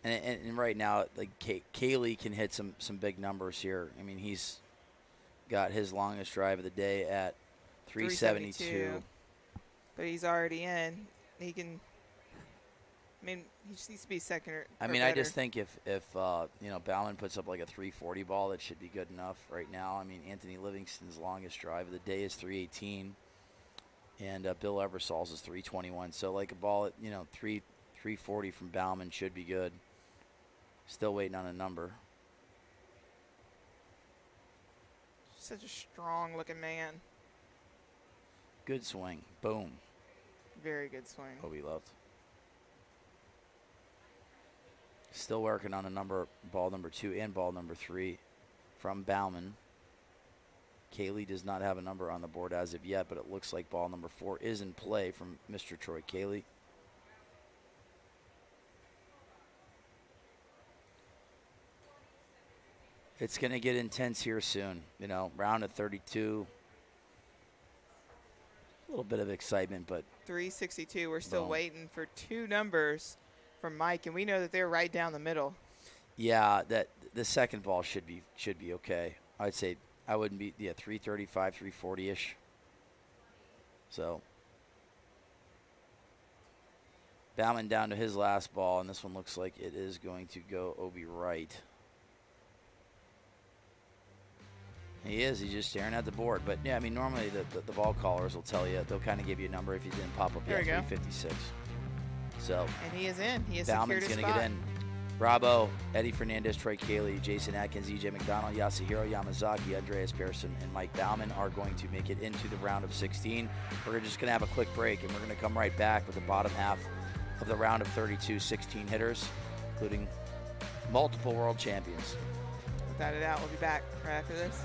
And right now, like Kaylee can hit some big numbers here. I mean, he's got his longest drive of the day at 372. But he's already in. He can. I mean, he just needs to be second or I or mean, I better. just think if Bauman puts up like a 340 ball, that should be good enough right now. I mean, Anthony Livingston's longest drive of the day is 318, and Bill Eversol's is 321. So like a ball at 340 from Bauman should be good. Still waiting on a number. Such a strong-looking man. Good swing. Boom. Very good swing. What we loved. Still working on a number, ball number 2 and ball number 3 from Bauman. Kaylee does not have a number on the board as of yet, but it looks like ball number 4 is in play from Mr. Troy Kaylee. It's going to get intense here soon. Round of 32. A little bit of excitement, but 362. We're still Boom. waiting for 2 numbers from Mike, and we know that they're right down the middle. yeah, that the second ball should be okay. I'd say I wouldn't be 335, 340-ish. So Bauman down to his last ball, and this one looks like it is going to go OB right. He is. He's just staring at the board. But, yeah, I mean, normally the ball callers will tell you. They'll kind of give you a number if you didn't pop up There yet, we go. 356. So And he is in. He has Bauman's secured his going to spot. get in. Bravo, Eddie Fernandez, Troy Kaylee, Jason Atkins, EJ McDonald, Yasuhiro Yamazaki, Andreas Pearson, and Mike Bauman are going to make it into the round of 16. We're just going to have a quick break, and we're going to come right back with the bottom half of the round of 32 16 hitters, including multiple world champions. Without a doubt, we'll be back right after this.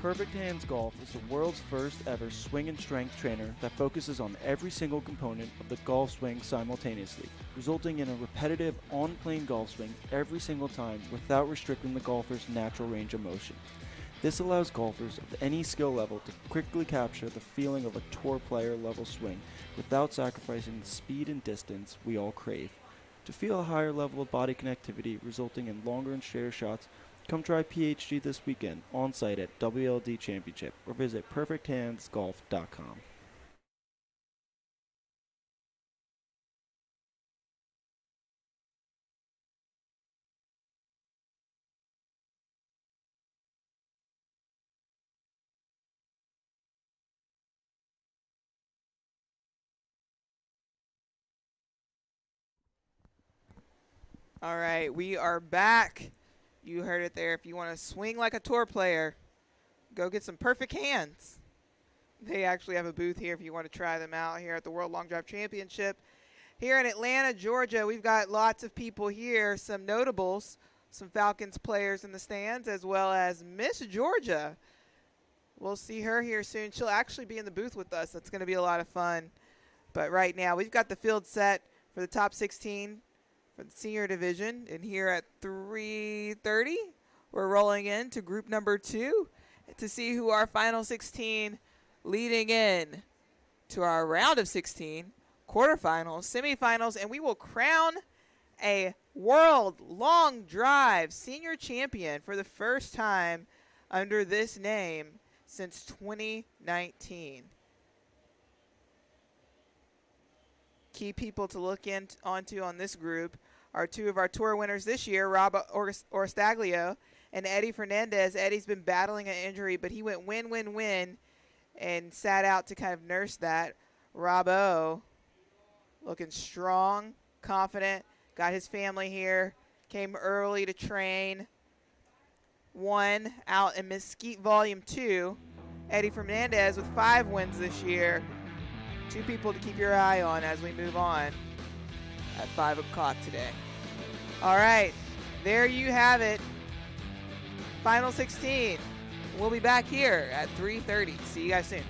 Perfect Hands Golf is the world's first ever swing and strength trainer that focuses on every single component of the golf swing simultaneously, resulting in a repetitive on-plane golf swing every single time without restricting the golfer's natural range of motion. This allows golfers of any skill level to quickly capture the feeling of a tour player level swing without sacrificing the speed and distance we all crave. To feel a higher level of body connectivity resulting in longer and straighter shots, come try PhD this weekend on site at WLD Championship or visit perfecthandsgolf.com. All right, we are back. You heard it there. If you want to swing like a tour player, go get some perfect hands. They actually have a booth here if you want to try them out here at the World Long Drive Championship. Here in Atlanta, Georgia, we've got lots of people here, some notables, some Falcons players in the stands, as well as Miss Georgia. We'll see her here soon. She'll actually be in the booth with us. That's going to be a lot of fun. But right now, we've got the field set for the top 16 for the senior division. And here at 3:30, we're rolling into group number 2 to see who our final 16 leading in to our round of 16, quarterfinals, semifinals, and we will crown a World Long Drive senior champion for the first time under this name since 2019. Key people to look onto on this group are 2 of our tour winners this year, Rob Orstaglio and Eddie Fernandez. Eddie's been battling an injury, but he went win and sat out to kind of nurse that. Robbo looking strong, confident, got his family here, came early to train, won out in Mesquite Volume 2. Eddie Fernandez with 5 wins this year. 2 people to keep your eye on as we move on at 5 o'clock today. All right, there you have it. Final 16. We'll be back here at 3:30. See you guys soon.